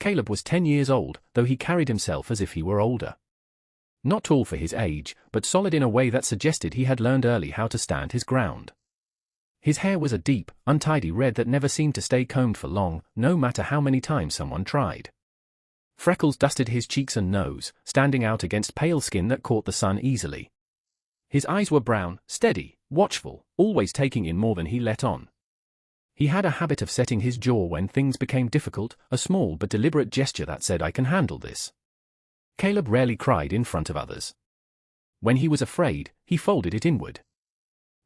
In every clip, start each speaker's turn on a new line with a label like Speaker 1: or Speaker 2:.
Speaker 1: Caleb was 10 years old, though he carried himself as if he were older. Not tall for his age, but solid in a way that suggested he had learned early how to stand his ground. His hair was a deep, untidy red that never seemed to stay combed for long, no matter how many times someone tried. Freckles dusted his cheeks and nose, standing out against pale skin that caught the sun easily. His eyes were brown, steady, watchful, always taking in more than he let on. He had a habit of setting his jaw when things became difficult, a small but deliberate gesture that said, "I can handle this." Caleb rarely cried in front of others. When he was afraid, he folded it inward.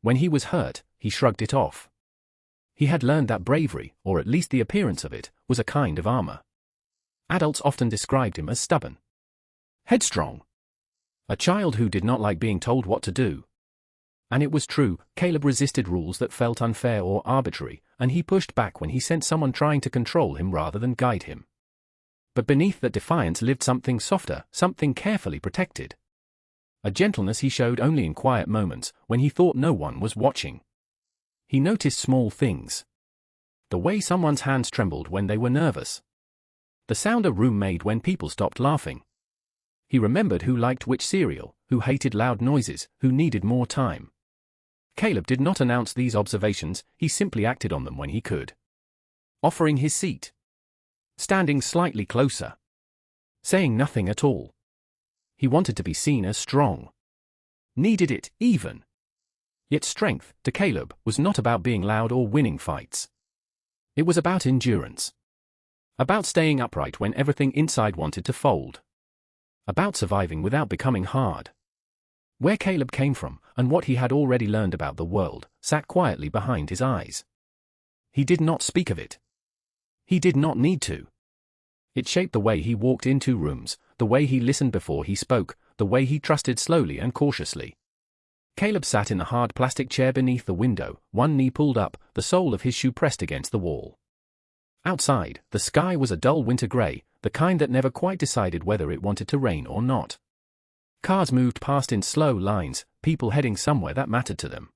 Speaker 1: When he was hurt, he shrugged it off. He had learned that bravery, or at least the appearance of it, was a kind of armor. Adults often described him as stubborn, headstrong, a child who did not like being told what to do. And it was true, Caleb resisted rules that felt unfair or arbitrary, and he pushed back when he sensed someone trying to control him rather than guide him. But beneath that defiance lived something softer, something carefully protected. A gentleness he showed only in quiet moments, when he thought no one was watching. He noticed small things. The way someone's hands trembled when they were nervous. The sound a room made when people stopped laughing. He remembered who liked which cereal, who hated loud noises, who needed more time. Caleb did not announce these observations, he simply acted on them when he could. Offering his seat. Standing slightly closer. Saying nothing at all. He wanted to be seen as strong. Needed it, even. Yet strength, to Caleb, was not about being loud or winning fights. It was about endurance. About staying upright when everything inside wanted to fold. About surviving without becoming hard. Where Caleb came from, and what he had already learned about the world, sat quietly behind his eyes. He did not speak of it. He did not need to. It shaped the way he walked into rooms, the way he listened before he spoke, the way he trusted slowly and cautiously. Caleb sat in the hard plastic chair beneath the window, one knee pulled up, the sole of his shoe pressed against the wall. Outside, the sky was a dull winter gray, the kind that never quite decided whether it wanted to rain or not. Cars moved past in slow lines, people heading somewhere that mattered to them.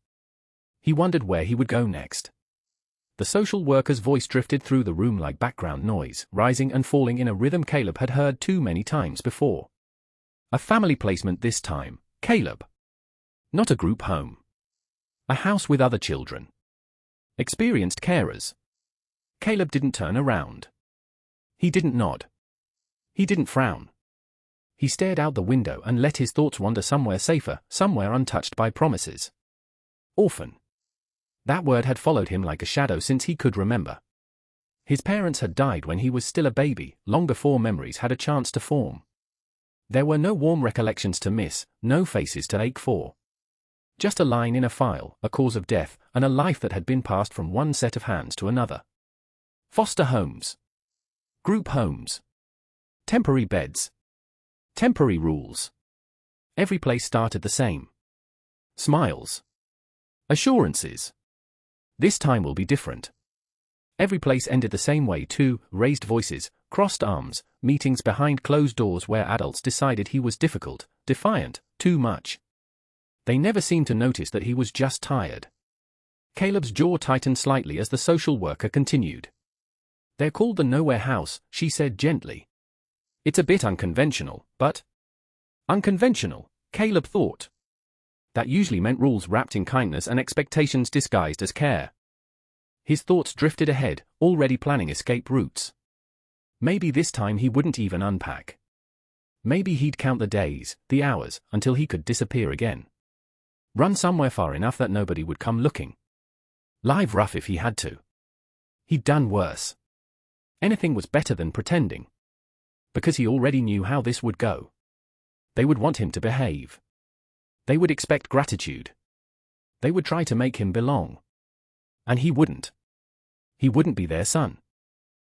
Speaker 1: He wondered where he would go next. The social worker's voice drifted through the room like background noise, rising and falling in a rhythm Caleb had heard too many times before. A family placement this time, Caleb. Not a group home. A house with other children. Experienced carers. Caleb didn't turn around. He didn't nod. He didn't frown. He stared out the window and let his thoughts wander somewhere safer, somewhere untouched by promises. Orphan. That word had followed him like a shadow since he could remember. His parents had died when he was still a baby, long before memories had a chance to form. There were no warm recollections to miss, no faces to ache for. Just a line in a file, a cause of death, and a life that had been passed from one set of hands to another. Foster homes. Group homes. Temporary beds. Temporary rules. Every place started the same. Smiles. Assurances. This time will be different. Every place ended the same way too, raised voices, crossed arms, meetings behind closed doors where adults decided he was difficult, defiant, too much. They never seemed to notice that he was just tired. Caleb's jaw tightened slightly as the social worker continued. "They're called the Nowhere House," she said gently. "It's a bit unconventional, but..." Unconventional, Caleb thought. That usually meant rules wrapped in kindness and expectations disguised as care. His thoughts drifted ahead, already planning escape routes. Maybe this time he wouldn't even unpack. Maybe he'd count the days, the hours, until he could disappear again. Run somewhere far enough that nobody would come looking. Live rough if he had to. He'd done worse. Anything was better than pretending. Because he already knew how this would go. They would want him to behave. They would expect gratitude. They would try to make him belong. And he wouldn't. He wouldn't be their son.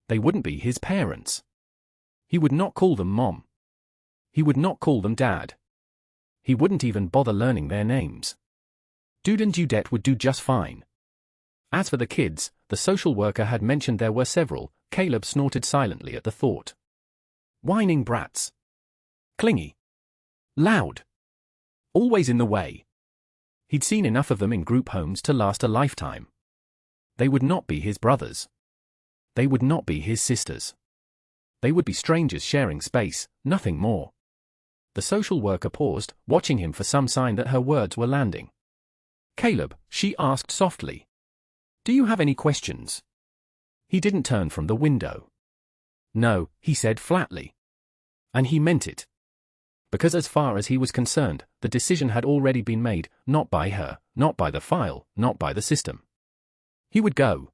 Speaker 1: They wouldn't be his parents. He would not call them mom. He would not call them dad. He wouldn't even bother learning their names. Dude and Dudette would do just fine. As for the kids, the social worker had mentioned there were several. Caleb snorted silently at the thought. Whining brats. Clingy. Loud. Always in the way. He'd seen enough of them in group homes to last a lifetime. They would not be his brothers. They would not be his sisters. They would be strangers sharing space, nothing more. The social worker paused, watching him for some sign that her words were landing. "Caleb," she asked softly. "Do you have any questions?" He didn't turn from the window. "No," he said flatly. And he meant it. Because as far as he was concerned, the decision had already been made, not by her, not by the file, not by the system. He would go.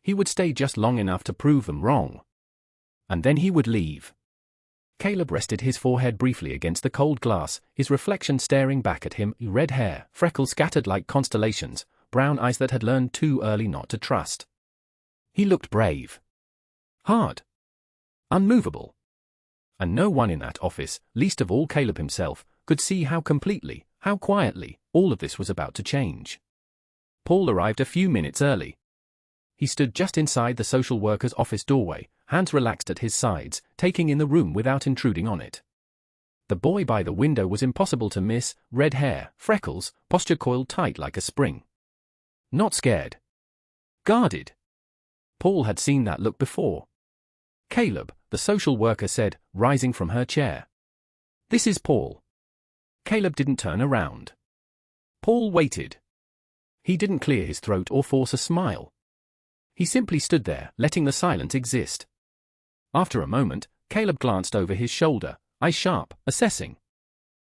Speaker 1: He would stay just long enough to prove them wrong. And then he would leave. Caleb rested his forehead briefly against the cold glass, his reflection staring back at him, red hair, freckles scattered like constellations, brown eyes that had learned too early not to trust. He looked brave. Hard. Unmovable. And no one in that office, least of all Caleb himself, could see how completely, how quietly, all of this was about to change. Paul arrived a few minutes early. He stood just inside the social worker's office doorway, hands relaxed at his sides, taking in the room without intruding on it. The boy by the window was impossible to miss, red hair, freckles, posture coiled tight like a spring. Not scared. Guarded. Paul had seen that look before. "Caleb," the social worker said, rising from her chair. "This is Paul." Caleb didn't turn around. Paul waited. He didn't clear his throat or force a smile. He simply stood there, letting the silence exist. After a moment, Caleb glanced over his shoulder, eyes sharp, assessing.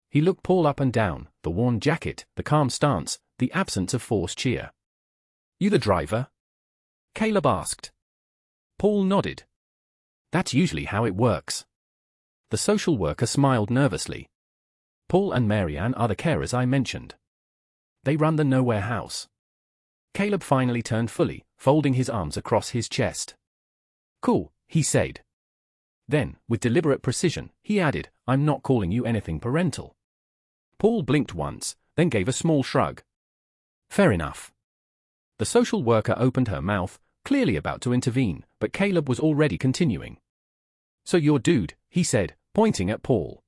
Speaker 1: He looked Paul up and down, the worn jacket, the calm stance, the absence of forced cheer. "You the driver?" Caleb asked. Paul nodded. "That's usually how it works." The social worker smiled nervously. "Paul and Marianne are the carers I mentioned. They run the Nowhere house." Caleb finally turned fully, folding his arms across his chest. "Cool," he said. Then, with deliberate precision, he added, "I'm not calling you anything parental." Paul blinked once, then gave a small shrug. "Fair enough." The social worker opened her mouth, clearly about to intervene, but Caleb was already continuing. "So your dude," he said, pointing at Paul.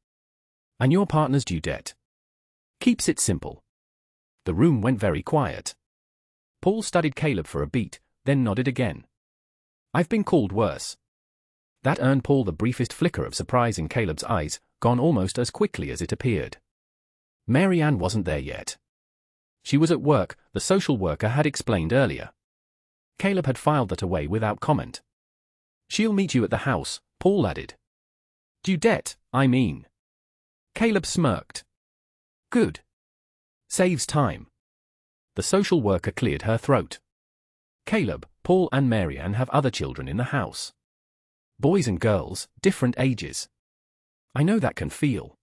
Speaker 1: "And your partner's due debt. Keeps it simple." The room went very quiet. Paul studied Caleb for a beat, then nodded again. "I've been called worse." That earned Paul the briefest flicker of surprise in Caleb's eyes, gone almost as quickly as it appeared. Marianne wasn't there yet. She was at work, the social worker had explained earlier. Caleb had filed that away without comment. "She'll meet you at the house," Paul added. "Due debt, I mean." Caleb smirked. "Good. Saves time." The social worker cleared her throat. "Caleb, Paul and Marianne have other children in the house. Boys and girls, different ages. I know that can feel."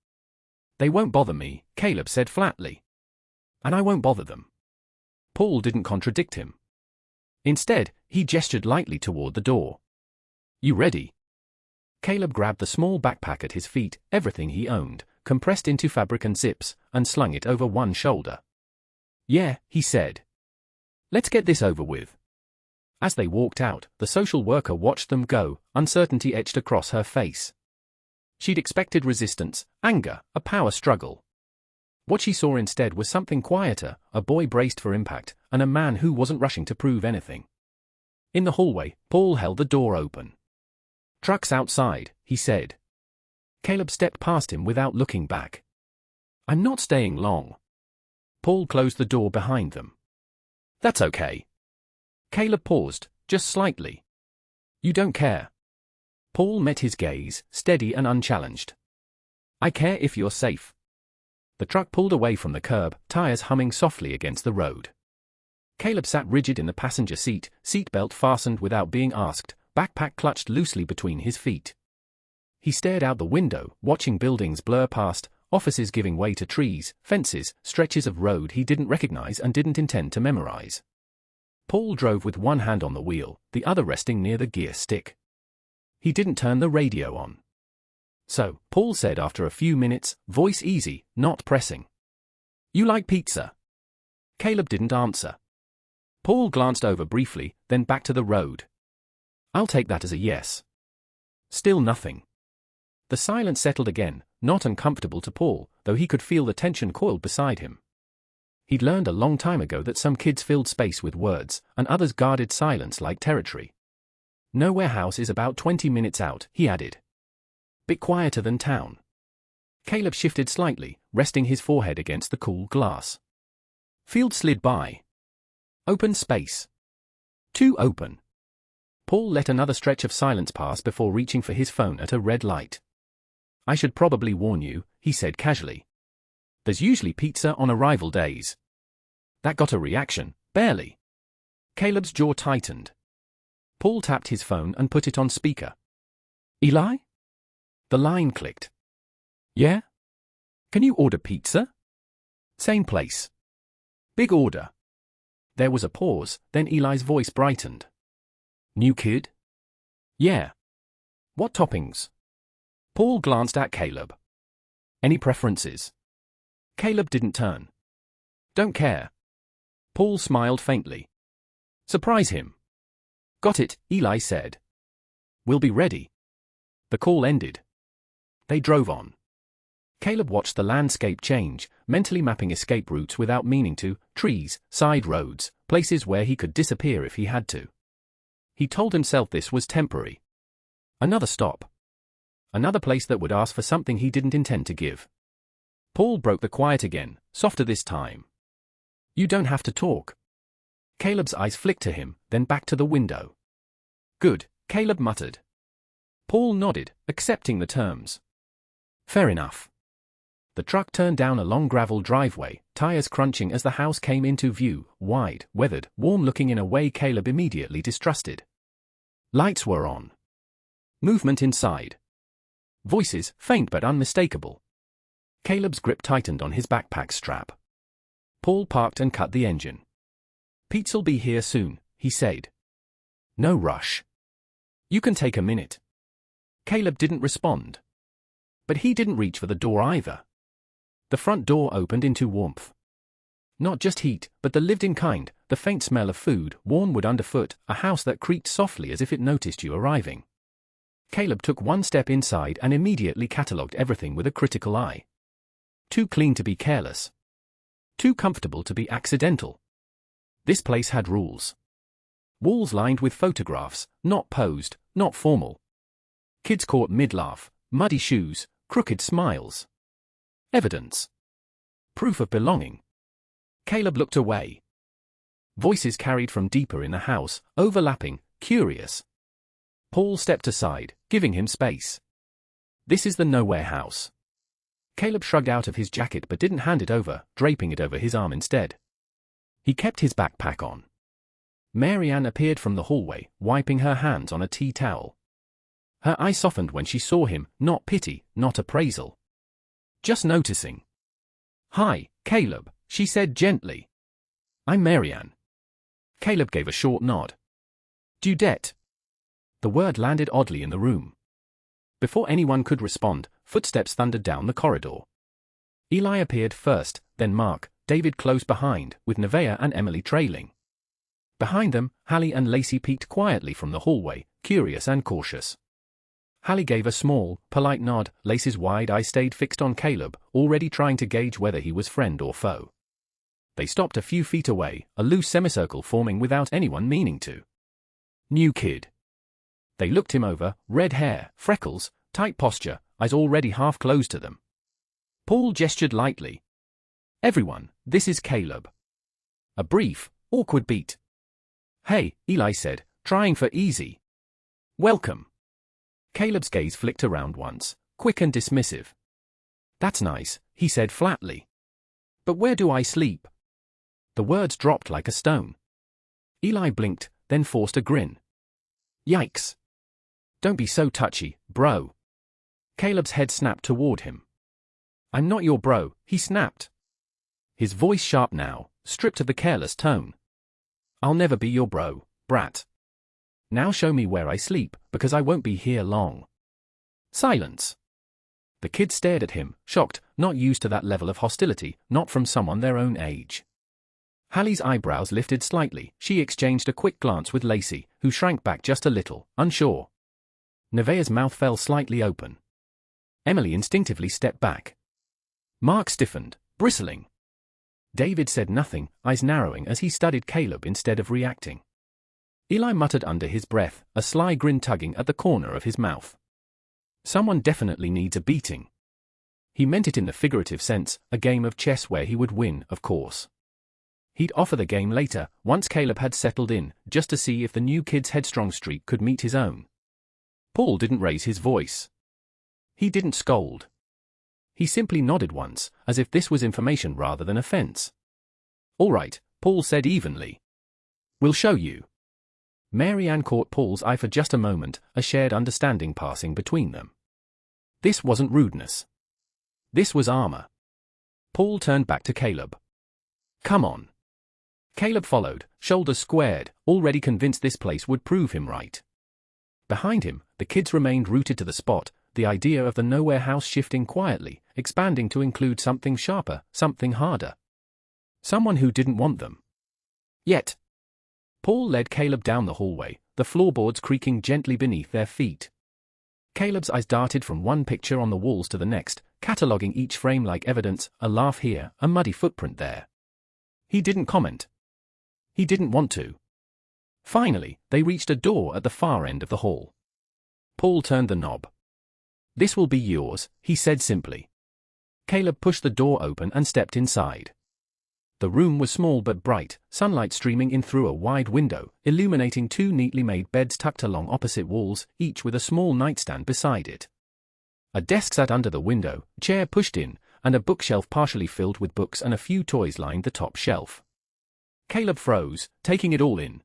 Speaker 1: "They won't bother me," Caleb said flatly. "And I won't bother them." Paul didn't contradict him. Instead, he gestured lightly toward the door. "You ready?" Caleb grabbed the small backpack at his feet, everything he owned, compressed into fabric and zips, and slung it over one shoulder. "Yeah," he said. "Let's get this over with." As they walked out, the social worker watched them go, uncertainty etched across her face. She'd expected resistance, anger, a power struggle. What she saw instead was something quieter, a boy braced for impact, and a man who wasn't rushing to prove anything. In the hallway, Paul held the door open. "Truck's outside," he said. Caleb stepped past him without looking back. "I'm not staying long." Paul closed the door behind them. "That's okay." Caleb paused, just slightly. "You don't care." Paul met his gaze, steady and unchallenged. "I care if you're safe." The truck pulled away from the curb, tires humming softly against the road. Caleb sat rigid in the passenger seat, seatbelt fastened without being asked, backpack clutched loosely between his feet. He stared out the window, watching buildings blur past, offices giving way to trees, fences, stretches of road he didn't recognize and didn't intend to memorize. Paul drove with one hand on the wheel, the other resting near the gear stick. He didn't turn the radio on. "So," Paul said after a few minutes, voice easy, not pressing. "You like pizza?" Caleb didn't answer. Paul glanced over briefly, then back to the road. "I'll take that as a yes." Still nothing. The silence settled again, not uncomfortable to Paul, though he could feel the tension coiled beside him. He'd learned a long time ago that some kids filled space with words, and others guarded silence like territory. Nowhere House is about 20 minutes out, he added. Bit quieter than town. Caleb shifted slightly, resting his forehead against the cool glass. Field slid by. Open space. Too open. Paul let another stretch of silence pass before reaching for his phone at a red light. I should probably warn you, he said casually. There's usually pizza on arrival days. That got a reaction, barely. Caleb's jaw tightened. Paul tapped his phone and put it on speaker. Eli? The line clicked. Yeah? Can you order pizza? Same place. Big order. There was a pause, then Eli's voice brightened. New kid? Yeah. What toppings? Paul glanced at Caleb. Any preferences? Caleb didn't turn. Don't care. Paul smiled faintly. Surprise him. Got it, Eli said. We'll be ready. The call ended. They drove on. Caleb watched the landscape change, mentally mapping escape routes without meaning to, trees, side roads, places where he could disappear if he had to. He told himself this was temporary. Another stop. Another place that would ask for something he didn't intend to give. Paul broke the quiet again, softer this time. You don't have to talk. Caleb's eyes flicked to him, then back to the window. Good, Caleb muttered. Paul nodded, accepting the terms. Fair enough. The truck turned down a long gravel driveway, tires crunching as the house came into view, wide, weathered, warm-looking in a way Caleb immediately distrusted. Lights were on. Movement inside. Voices, faint but unmistakable. Caleb's grip tightened on his backpack strap. Paul parked and cut the engine. Pete'll be here soon, he said. No rush. You can take a minute. Caleb didn't respond. But he didn't reach for the door either. The front door opened into warmth. Not just heat, but the lived-in kind, the faint smell of food, worn wood underfoot, a house that creaked softly as if it noticed you arriving. Caleb took one step inside and immediately catalogued everything with a critical eye. Too clean to be careless. Too comfortable to be accidental. This place had rules. Walls lined with photographs, not posed, not formal. Kids caught mid-laugh, muddy shoes, crooked smiles. Evidence. Proof of belonging. Caleb looked away. Voices carried from deeper in the house, overlapping, curious. Paul stepped aside, giving him space. This is the Nowhere House. Caleb shrugged out of his jacket but didn't hand it over, draping it over his arm instead. He kept his backpack on. Mary Ann appeared from the hallway, wiping her hands on a tea towel. Her eye softened when she saw him, not pity, not appraisal. Just noticing. Hi, Caleb, she said gently. I'm Mary Ann. Caleb gave a short nod. Dudette. The word landed oddly in the room. Before anyone could respond, footsteps thundered down the corridor. Eli appeared first, then Mark, David close behind, with Nevaeh and Emily trailing. Behind them, Hallie and Lacey peeked quietly from the hallway, curious and cautious. Hallie gave a small, polite nod. Lacey's wide eye stayed fixed on Caleb, already trying to gauge whether he was friend or foe. They stopped a few feet away, a loose semicircle forming without anyone meaning to. New kid. They looked him over, red hair, freckles, tight posture, eyes already half closed to them. Paul gestured lightly. Everyone, this is Caleb. A brief, awkward beat. Hey, Eli said, trying for easy. Welcome. Caleb's gaze flicked around once, quick and dismissive. That's nice, he said flatly. But where do I sleep? The words dropped like a stone. Eli blinked, then forced a grin. Yikes. Don't be so touchy, bro. Caleb's head snapped toward him. I'm not your bro, he snapped. His voice sharp now, stripped of the careless tone. I'll never be your bro, brat. Now show me where I sleep, because I won't be here long. Silence. The kids stared at him, shocked, not used to that level of hostility, not from someone their own age. Hallie's eyebrows lifted slightly. She exchanged a quick glance with Lacey, who shrank back just a little, unsure. Nevaeh's mouth fell slightly open. Emily instinctively stepped back. Mark stiffened, bristling. David said nothing, eyes narrowing as he studied Caleb instead of reacting. Eli muttered under his breath, a sly grin tugging at the corner of his mouth. Someone definitely needs a beating. He meant it in the figurative sense, a game of chess where he would win, of course. He'd offer the game later, once Caleb had settled in, just to see if the new kid's headstrong streak could meet his own. Paul didn't raise his voice. He didn't scold. He simply nodded once, as if this was information rather than offense. "All right," Paul said evenly. "We'll show you." Mary Ann caught Paul's eye for just a moment, a shared understanding passing between them. This wasn't rudeness. This was armor. Paul turned back to Caleb. "Come on." Caleb followed, shoulders squared, already convinced this place would prove him right. Behind him, the kids remained rooted to the spot, the idea of the nowhere house shifting quietly, expanding to include something sharper, something harder. Someone who didn't want them. Yet. Paul led Caleb down the hallway, the floorboards creaking gently beneath their feet. Caleb's eyes darted from one picture on the walls to the next, cataloguing each frame like evidence, a laugh here, a muddy footprint there. He didn't comment. He didn't want to. Finally, they reached a door at the far end of the hall. Paul turned the knob. "This will be yours," he said simply. Caleb pushed the door open and stepped inside. The room was small but bright, sunlight streaming in through a wide window, illuminating two neatly made beds tucked along opposite walls, each with a small nightstand beside it. A desk sat under the window, a chair pushed in, and a bookshelf partially filled with books and a few toys lined the top shelf. Caleb froze, taking it all in.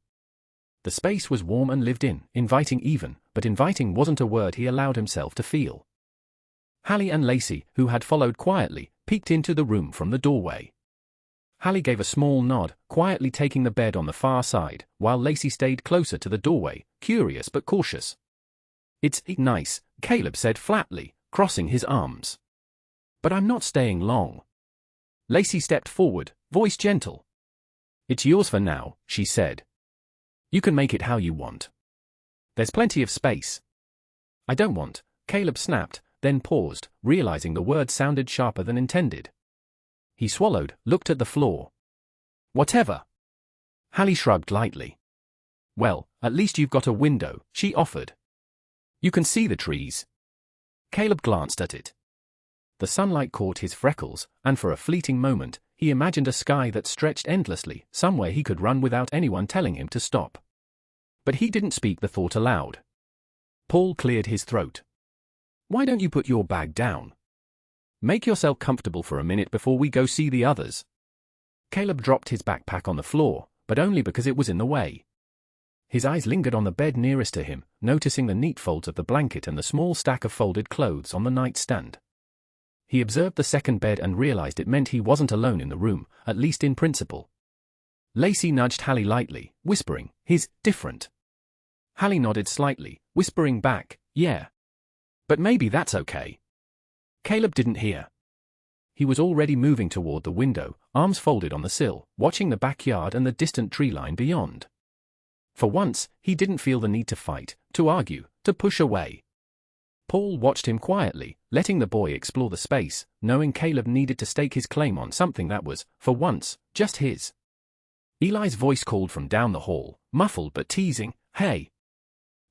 Speaker 1: The space was warm and lived in, inviting even, but inviting wasn't a word he allowed himself to feel. Hallie and Lacey, who had followed quietly, peeked into the room from the doorway. Hallie gave a small nod, quietly taking the bed on the far side, while Lacey stayed closer to the doorway, curious but cautious. "It's nice," Caleb said flatly, crossing his arms. "But I'm not staying long." Lacey stepped forward, voice gentle. "It's yours for now," she said. "You can make it how you want. There's plenty of space." "I don't want," Caleb snapped, then paused, realizing the word sounded sharper than intended. He swallowed, looked at the floor. "Whatever." Hallie shrugged lightly. "Well, at least you've got a window," she offered. "You can see the trees." Caleb glanced at it. The sunlight caught his freckles, and for a fleeting moment, he imagined a sky that stretched endlessly, somewhere he could run without anyone telling him to stop. But he didn't speak the thought aloud. Paul cleared his throat. "Why don't you put your bag down? Make yourself comfortable for a minute before we go see the others." Caleb dropped his backpack on the floor, but only because it was in the way. His eyes lingered on the bed nearest to him, noticing the neat folds of the blanket and the small stack of folded clothes on the nightstand. He observed the second bed and realized it meant he wasn't alone in the room, at least in principle. Lacey nudged Hallie lightly, whispering, "He's different." Hallie nodded slightly, whispering back, "Yeah. But maybe that's okay." Caleb didn't hear. He was already moving toward the window, arms folded on the sill, watching the backyard and the distant tree line beyond. For once, he didn't feel the need to fight, to argue, to push away. Paul watched him quietly, letting the boy explore the space, knowing Caleb needed to stake his claim on something that was, for once, just his. Eli's voice called from down the hall, muffled but teasing, "Hey.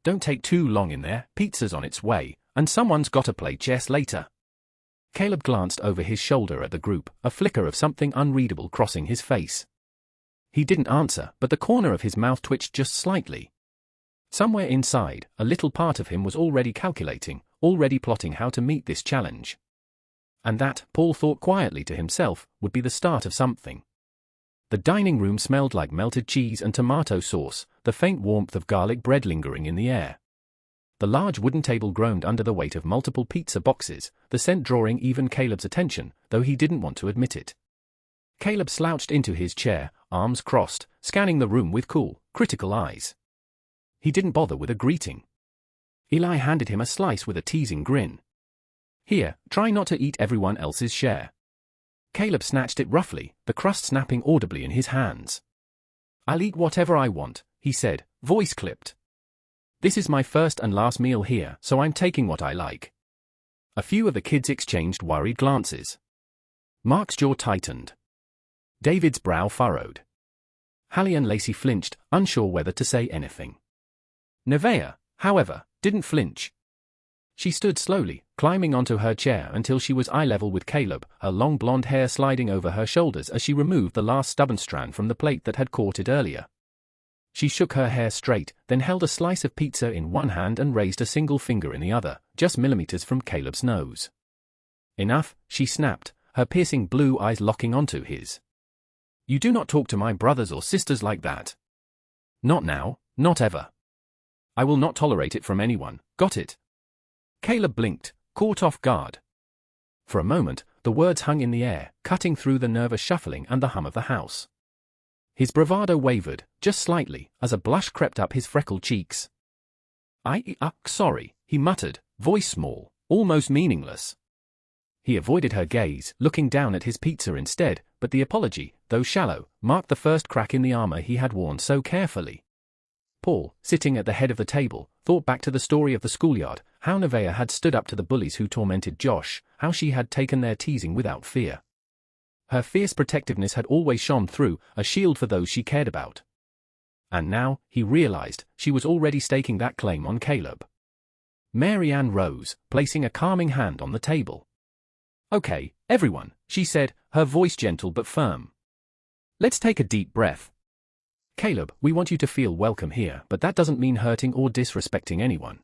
Speaker 1: Don't take too long in there, pizza's on its way, and someone's gotta play chess later." Caleb glanced over his shoulder at the group, a flicker of something unreadable crossing his face. He didn't answer, but the corner of his mouth twitched just slightly. Somewhere inside, a little part of him was already calculating, already plotting how to meet this challenge. And that, Paul thought quietly to himself, would be the start of something. The dining room smelled like melted cheese and tomato sauce, the faint warmth of garlic bread lingering in the air. The large wooden table groaned under the weight of multiple pizza boxes, the scent drawing even Caleb's attention, though he didn't want to admit it. Caleb slouched into his chair, arms crossed, scanning the room with cool, critical eyes. He didn't bother with a greeting. Eli handed him a slice with a teasing grin. "Here, try not to eat everyone else's share." Caleb snatched it roughly, the crust snapping audibly in his hands. "I'll eat whatever I want," he said, voice clipped. "This is my first and last meal here, so I'm taking what I like." A few of the kids exchanged worried glances. Mark's jaw tightened. David's brow furrowed. Hallie and Lacey flinched, unsure whether to say anything. Nevaeh, however, didn't flinch. She stood slowly, climbing onto her chair until she was eye-level with Caleb, her long blonde hair sliding over her shoulders as she removed the last stubborn strand from the plate that had caught it earlier. She shook her hair straight, then held a slice of pizza in one hand and raised a single finger in the other, just millimeters from Caleb's nose. Enough, she snapped, her piercing blue eyes locking onto his. You do not talk to my brothers or sisters like that. Not now, not ever. I will not tolerate it from anyone, got it? Caleb blinked, caught off guard. For a moment, the words hung in the air, cutting through the nervous shuffling and the hum of the house. His bravado wavered, just slightly, as a blush crept up his freckled cheeks. Sorry, he muttered, voice small, almost meaningless. He avoided her gaze, looking down at his pizza instead, but the apology, though shallow, marked the first crack in the armor he had worn so carefully. Paul, sitting at the head of the table, thought back to the story of the schoolyard, how Nevaeh had stood up to the bullies who tormented Josh, how she had taken their teasing without fear. Her fierce protectiveness had always shone through, a shield for those she cared about. And now, he realized, she was already staking that claim on Caleb. Mary Ann rose, placing a calming hand on the table. Okay, everyone, she said, her voice gentle but firm. Let's take a deep breath. Caleb, we want you to feel welcome here, but that doesn't mean hurting or disrespecting anyone.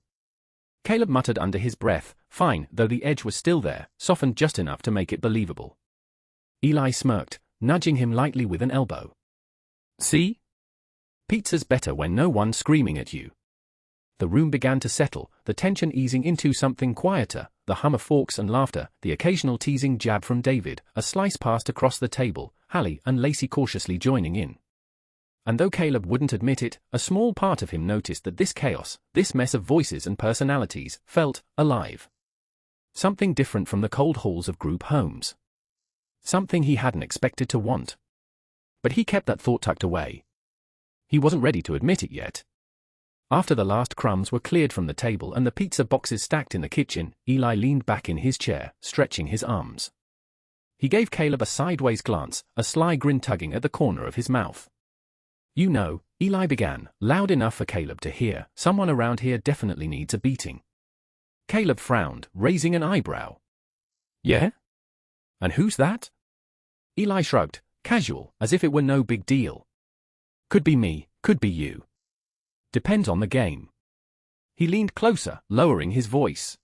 Speaker 1: Caleb muttered under his breath, fine, though the edge was still there, softened just enough to make it believable. Eli smirked, nudging him lightly with an elbow. See? Pizza's better when no one's screaming at you. The room began to settle, the tension easing into something quieter, the hum of forks and laughter, the occasional teasing jab from David, a slice passed across the table, Hallie and Lacey cautiously joining in. And though Caleb wouldn't admit it, a small part of him noticed that this chaos, this mess of voices and personalities, felt alive. Something different from the cold halls of group homes. Something he hadn't expected to want. But he kept that thought tucked away. He wasn't ready to admit it yet. After the last crumbs were cleared from the table and the pizza boxes stacked in the kitchen, Eli leaned back in his chair, stretching his arms. He gave Caleb a sideways glance, a sly grin tugging at the corner of his mouth. You know, Eli began, loud enough for Caleb to hear, someone around here definitely needs a beating. Caleb frowned, raising an eyebrow. Yeah? And who's that? Eli shrugged, casual, as if it were no big deal. Could be me, could be you. Depends on the game. He leaned closer, lowering his voice.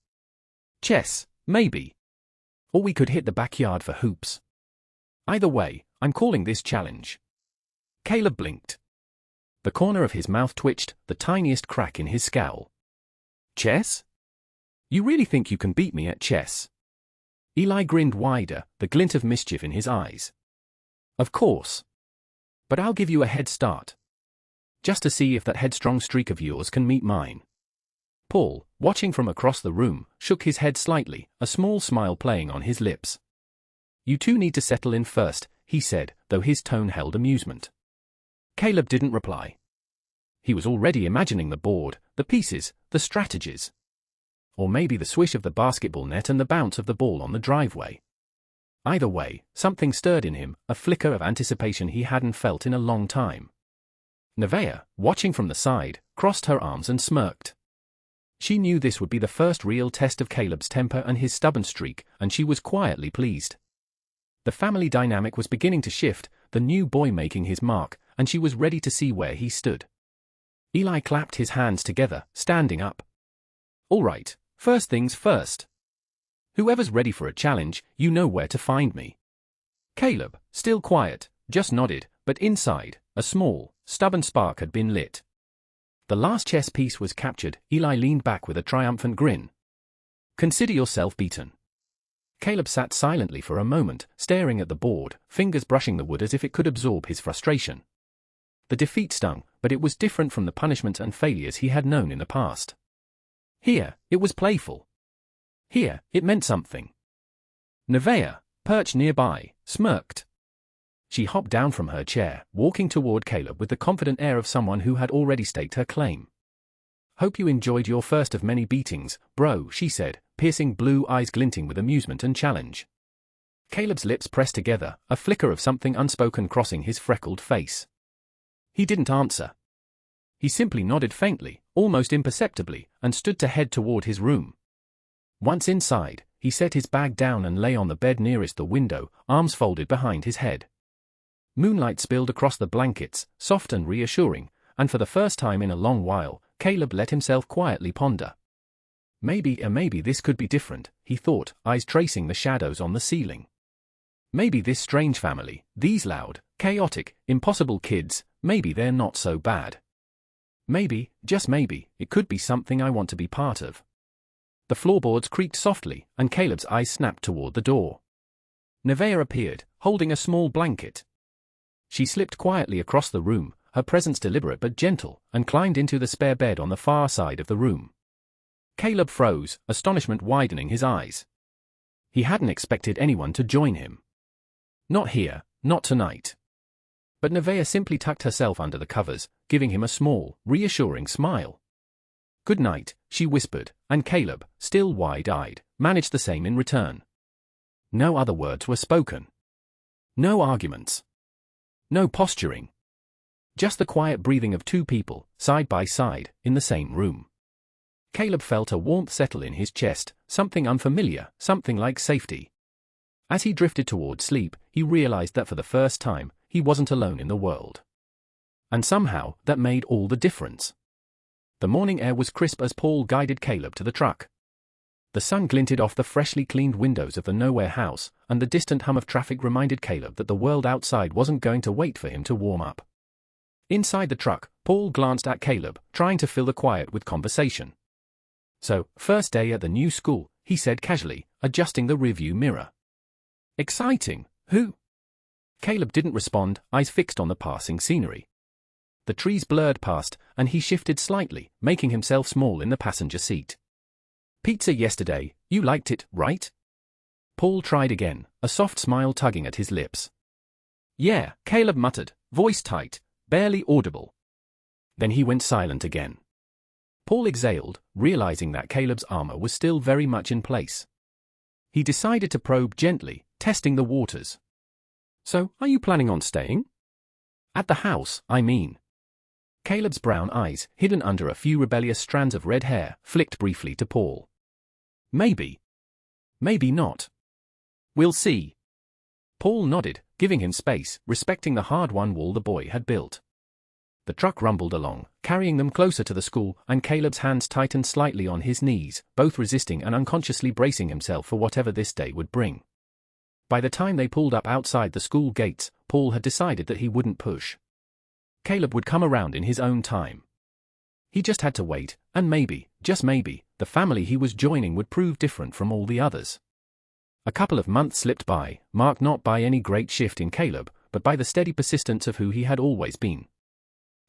Speaker 1: Chess, maybe. Or we could hit the backyard for hoops. Either way, I'm calling this challenge. Caleb blinked. The corner of his mouth twitched, the tiniest crack in his scowl. Chess? You really think you can beat me at chess? Eli grinned wider, the glint of mischief in his eyes. Of course. But I'll give you a head start. Just to see if that headstrong streak of yours can meet mine. Paul, watching from across the room, shook his head slightly, a small smile playing on his lips. You two need to settle in first, he said, though his tone held amusement. Caleb didn't reply. He was already imagining the board, the pieces, the strategies. Or maybe the swish of the basketball net and the bounce of the ball on the driveway. Either way, something stirred in him, a flicker of anticipation he hadn't felt in a long time. Nevaeh, watching from the side, crossed her arms and smirked. She knew this would be the first real test of Caleb's temper and his stubborn streak, and she was quietly pleased. The family dynamic was beginning to shift, the new boy making his mark, and she was ready to see where he stood. Eli clapped his hands together, standing up. All right, first things first. Whoever's ready for a challenge, you know where to find me. Caleb, still quiet, just nodded, but inside, a small, stubborn spark had been lit. The last chess piece was captured. Eli leaned back with a triumphant grin. Consider yourself beaten. Caleb sat silently for a moment, staring at the board, fingers brushing the wood as if it could absorb his frustration. The defeat stung, but it was different from the punishments and failures he had known in the past. Here, it was playful. Here, it meant something. Nevaeh, perched nearby, smirked. She hopped down from her chair, walking toward Caleb with the confident air of someone who had already staked her claim. Hope you enjoyed your first of many beatings, bro, she said, piercing blue eyes glinting with amusement and challenge. Caleb's lips pressed together, a flicker of something unspoken crossing his freckled face. He didn't answer. He simply nodded faintly, almost imperceptibly, and stood to head toward his room. Once inside, he set his bag down and lay on the bed nearest the window, arms folded behind his head. Moonlight spilled across the blankets, soft and reassuring, and for the first time in a long while, Caleb let himself quietly ponder. Maybe this could be different, he thought, eyes tracing the shadows on the ceiling. Maybe this strange family, these loud, chaotic, impossible kids, maybe they're not so bad. Maybe, just maybe, it could be something I want to be part of. The floorboards creaked softly, and Caleb's eyes snapped toward the door. Nevaeh appeared, holding a small blanket. She slipped quietly across the room, her presence deliberate but gentle, and climbed into the spare bed on the far side of the room. Caleb froze, astonishment widening his eyes. He hadn't expected anyone to join him. Not here, not tonight. But Nevaeh simply tucked herself under the covers, giving him a small, reassuring smile. "Good night," she whispered, and Caleb, still wide-eyed, managed the same in return. No other words were spoken. No arguments. No posturing. Just the quiet breathing of two people, side by side, in the same room. Caleb felt a warmth settle in his chest, something unfamiliar, something like safety. As he drifted toward sleep, he realized that for the first time, he wasn't alone in the world. And somehow, that made all the difference. The morning air was crisp as Paul guided Caleb to the truck. The sun glinted off the freshly cleaned windows of the Nowhere house, and the distant hum of traffic reminded Caleb that the world outside wasn't going to wait for him to warm up. Inside the truck, Paul glanced at Caleb, trying to fill the quiet with conversation. "So, first day at the new school," he said casually, adjusting the rearview mirror. "Exciting, who?" Caleb didn't respond, eyes fixed on the passing scenery. The trees blurred past, and he shifted slightly, making himself small in the passenger seat. "Pizza yesterday, you liked it, right?" Paul tried again, a soft smile tugging at his lips. "Yeah," Caleb muttered, voice tight, barely audible. Then he went silent again. Paul exhaled, realizing that Caleb's armor was still very much in place. He decided to probe gently, testing the waters. "So, are you planning on staying?" "At the house, I mean." Caleb's brown eyes, hidden under a few rebellious strands of red hair, flicked briefly to Paul. "Maybe. Maybe not. We'll see." Paul nodded, giving him space, respecting the hard-won wall the boy had built. The truck rumbled along, carrying them closer to the school, and Caleb's hands tightened slightly on his knees, both resisting and unconsciously bracing himself for whatever this day would bring. By the time they pulled up outside the school gates, Paul had decided that he wouldn't push. Caleb would come around in his own time. He just had to wait, and maybe, just maybe, the family he was joining would prove different from all the others. A couple of months slipped by, marked not by any great shift in Caleb, but by the steady persistence of who he had always been.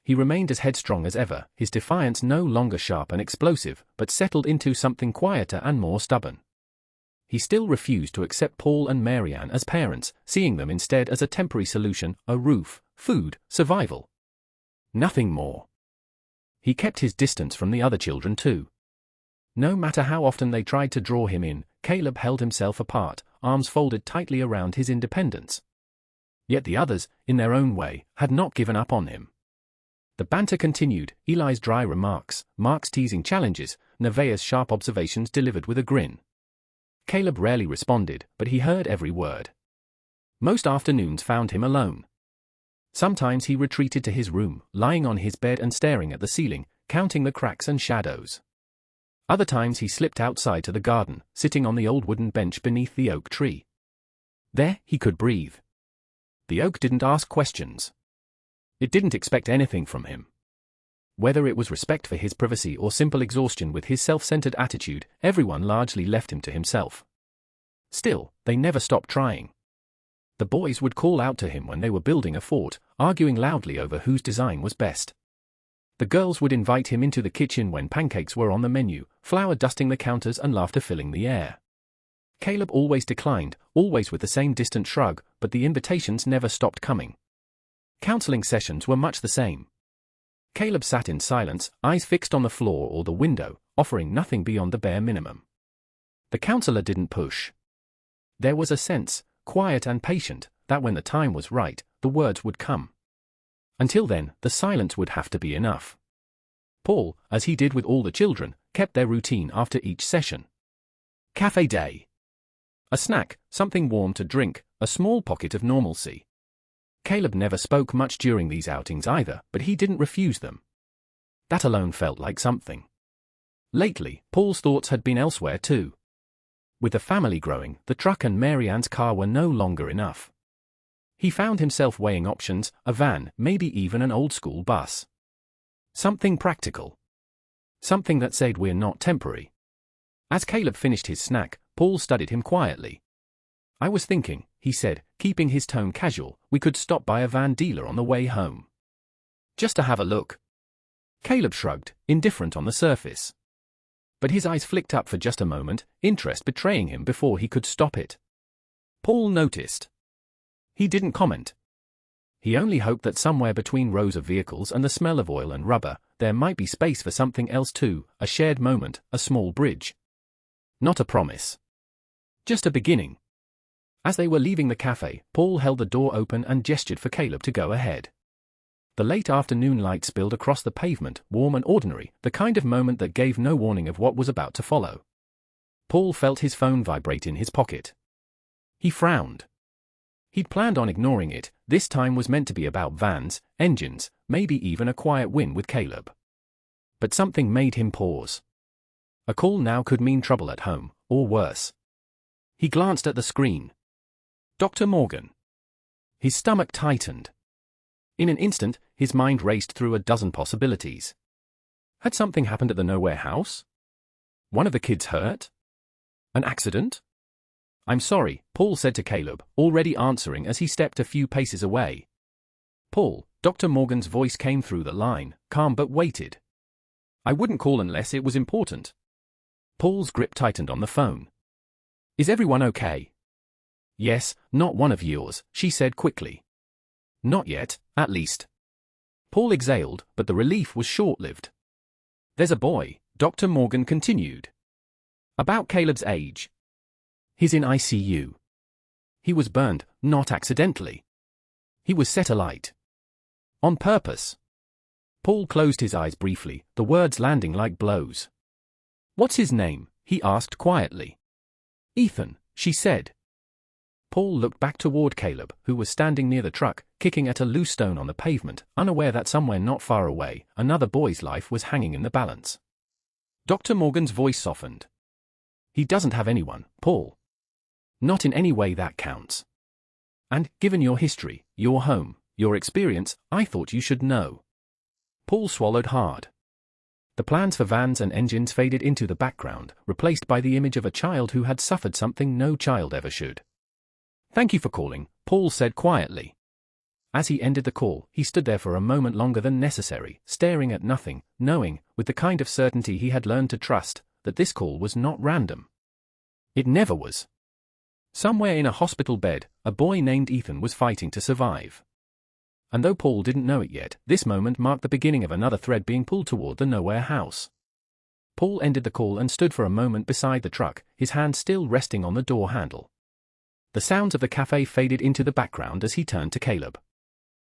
Speaker 1: He remained as headstrong as ever, his defiance no longer sharp and explosive, but settled into something quieter and more stubborn. He still refused to accept Paul and Marianne as parents, seeing them instead as a temporary solution, a roof, food, survival. Nothing more. He kept his distance from the other children too. No matter how often they tried to draw him in, Caleb held himself apart, arms folded tightly around his independence. Yet the others, in their own way, had not given up on him. The banter continued, Eli's dry remarks, Mark's teasing challenges, Nevaeh's sharp observations delivered with a grin. Caleb rarely responded, but he heard every word. Most afternoons found him alone. Sometimes he retreated to his room, lying on his bed and staring at the ceiling, counting the cracks and shadows. Other times he slipped outside to the garden, sitting on the old wooden bench beneath the oak tree. There, he could breathe. The oak didn't ask questions. It didn't expect anything from him. Whether it was respect for his privacy or simple exhaustion with his self-centered attitude, everyone largely left him to himself. Still, they never stopped trying. The boys would call out to him when they were building a fort, arguing loudly over whose design was best. The girls would invite him into the kitchen when pancakes were on the menu, flour dusting the counters and laughter filling the air. Caleb always declined, always with the same distant shrug, but the invitations never stopped coming. Counseling sessions were much the same. Caleb sat in silence, eyes fixed on the floor or the window, offering nothing beyond the bare minimum. The counselor didn't push. There was a sense, quiet and patient, that when the time was right, the words would come. Until then, the silence would have to be enough. Paul, as he did with all the children, kept their routine after each session. Cafe day. A snack, something warm to drink, a small pocket of normalcy. Caleb never spoke much during these outings either, but he didn't refuse them. That alone felt like something. Lately, Paul's thoughts had been elsewhere too. With the family growing, the truck and Mary Ann's car were no longer enough. He found himself weighing options, a van, maybe even an old-school bus. Something practical. Something that said we're not temporary. As Caleb finished his snack, Paul studied him quietly. I was thinking, he said, keeping his tone casual, we could stop by a van dealer on the way home. Just to have a look. Caleb shrugged, indifferent on the surface. But his eyes flicked up for just a moment, interest betraying him before he could stop it. Paul noticed. He didn't comment. He only hoped that somewhere between rows of vehicles and the smell of oil and rubber, there might be space for something else too, a shared moment, a small bridge. Not a promise. Just a beginning. As they were leaving the cafe, Paul held the door open and gestured for Caleb to go ahead. The late afternoon light spilled across the pavement, warm and ordinary, the kind of moment that gave no warning of what was about to follow. Paul felt his phone vibrate in his pocket. He frowned. He'd planned on ignoring it, this time was meant to be about vans, engines, maybe even a quiet win with Caleb. But something made him pause. A call now could mean trouble at home, or worse. He glanced at the screen. Dr. Morgan. His stomach tightened. In an instant, his mind raced through a dozen possibilities. Had something happened at the Nowhere house? One of the kids hurt? An accident? I'm sorry, Paul said to Caleb, already answering as he stepped a few paces away. Paul, Dr. Morgan's voice came through the line, calm but weighted. I wouldn't call unless it was important. Paul's grip tightened on the phone. Is everyone okay? Yes, not one of yours, she said quickly. Not yet, at least. Paul exhaled, but the relief was short-lived. There's a boy, Dr. Morgan continued. About Caleb's age. He's in ICU. He was burned, not accidentally. He was set alight. On purpose. Paul closed his eyes briefly, the words landing like blows. What's his name? He asked quietly. Ethan, she said. Paul looked back toward Caleb, who was standing near the truck, kicking at a loose stone on the pavement, unaware that somewhere not far away, another boy's life was hanging in the balance. Dr. Morgan's voice softened. He doesn't have anyone, Paul. Not in any way that counts. And, given your history, your home, your experience, I thought you should know. Paul swallowed hard. The plans for vans and engines faded into the background, replaced by the image of a child who had suffered something no child ever should. Thank you for calling, Paul said quietly. As he ended the call, he stood there for a moment longer than necessary, staring at nothing, knowing, with the kind of certainty he had learned to trust, that this call was not random. It never was. Somewhere in a hospital bed, a boy named Ethan was fighting to survive. And though Paul didn't know it yet, this moment marked the beginning of another thread being pulled toward the Nowhere house. Paul ended the call and stood for a moment beside the truck, his hand still resting on the door handle. The sounds of the cafe faded into the background as he turned to Caleb.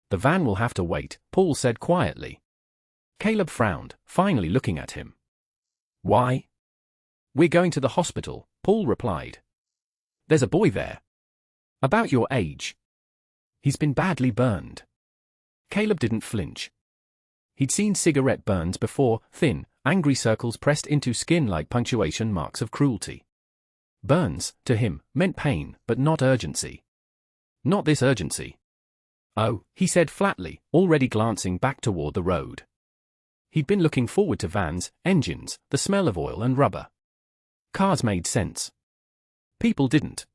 Speaker 1: The van will have to wait, Paul said quietly. Caleb frowned, finally looking at him. Why? We're going to the hospital, Paul replied. There's a boy there. About your age. He's been badly burned. Caleb didn't flinch. He'd seen cigarette burns before, thin, angry circles pressed into skin like punctuation marks of cruelty. Burns, to him, meant pain, but not urgency. Not this urgency. Oh, he said flatly, already glancing back toward the road. He'd been looking forward to vans, engines, the smell of oil and rubber. Cars made sense. People didn't.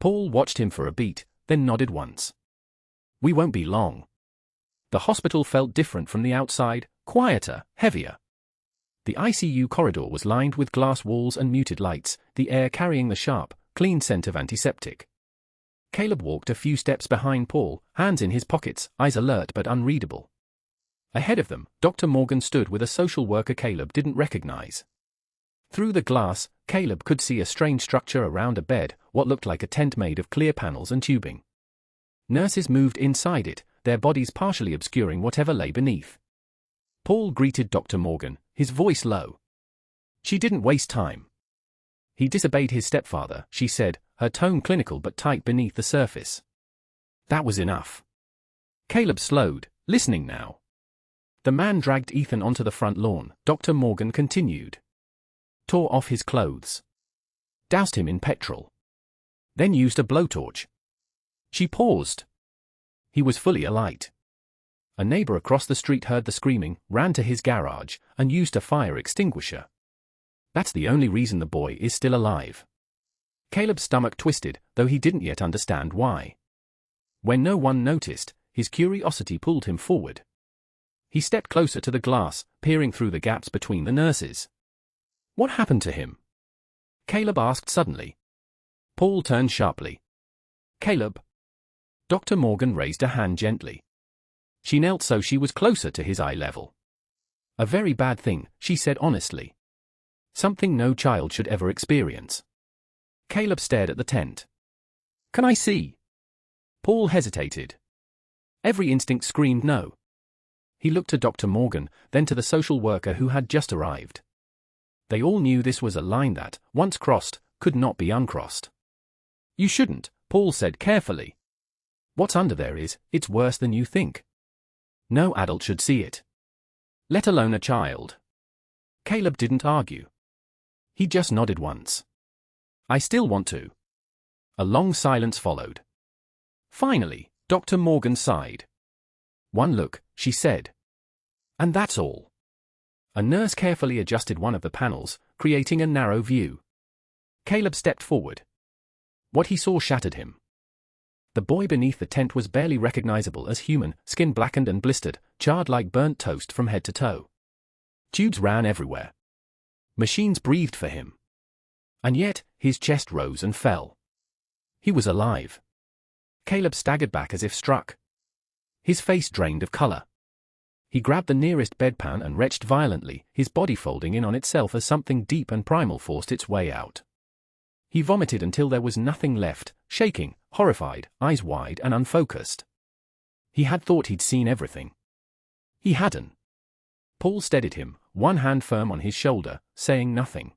Speaker 1: Paul watched him for a beat, then nodded once. We won't be long. The hospital felt different from the outside, quieter, heavier. The ICU corridor was lined with glass walls and muted lights, the air carrying the sharp, clean scent of antiseptic. Caleb walked a few steps behind Paul, hands in his pockets, eyes alert but unreadable. Ahead of them, Dr. Morgan stood with a social worker Caleb didn't recognize. Through the glass, Caleb could see a strange structure around a bed, what looked like a tent made of clear panels and tubing. Nurses moved inside it, their bodies partially obscuring whatever lay beneath. Paul greeted Dr. Morgan, his voice low. She didn't waste time. He disobeyed his stepfather, she said, her tone clinical but tight beneath the surface. That was enough. Caleb slowed, listening now. The man dragged Ethan onto the front lawn, Dr. Morgan continued. Tore off his clothes. Doused him in petrol. Then used a blowtorch. She paused. He was fully alight. A neighbor across the street heard the screaming, ran to his garage, and used a fire extinguisher. That's the only reason the boy is still alive. Caleb's stomach twisted, though he didn't yet understand why. When no one noticed, his curiosity pulled him forward. He stepped closer to the glass, peering through the gaps between the nurses. What happened to him? Caleb asked suddenly. Paul turned sharply. Caleb. Dr. Morgan raised a hand gently. She knelt so she was closer to his eye level. A very bad thing, she said honestly. Something no child should ever experience. Caleb stared at the tent. Can I see? Paul hesitated. Every instinct screamed no. He looked to Dr. Morgan, then to the social worker who had just arrived. They all knew this was a line that, once crossed, could not be uncrossed. You shouldn't, Paul said carefully. What's under there it's worse than you think. No adult should see it. Let alone a child. Caleb didn't argue. He just nodded once. I still want to. A long silence followed. Finally, Dr. Morgan sighed. One look, she said. And that's all. A nurse carefully adjusted one of the panels, creating a narrow view. Caleb stepped forward. What he saw shattered him. The boy beneath the tent was barely recognizable as human, skin blackened and blistered, charred like burnt toast from head to toe. Tubes ran everywhere. Machines breathed for him. And yet, his chest rose and fell. He was alive. Caleb staggered back as if struck. His face drained of color. He grabbed the nearest bedpan and retched violently, his body folding in on itself as something deep and primal forced its way out. He vomited until there was nothing left, shaking, horrified, eyes wide and unfocused. He had thought he'd seen everything. He hadn't. Paul steadied him, one hand firm on his shoulder, saying nothing.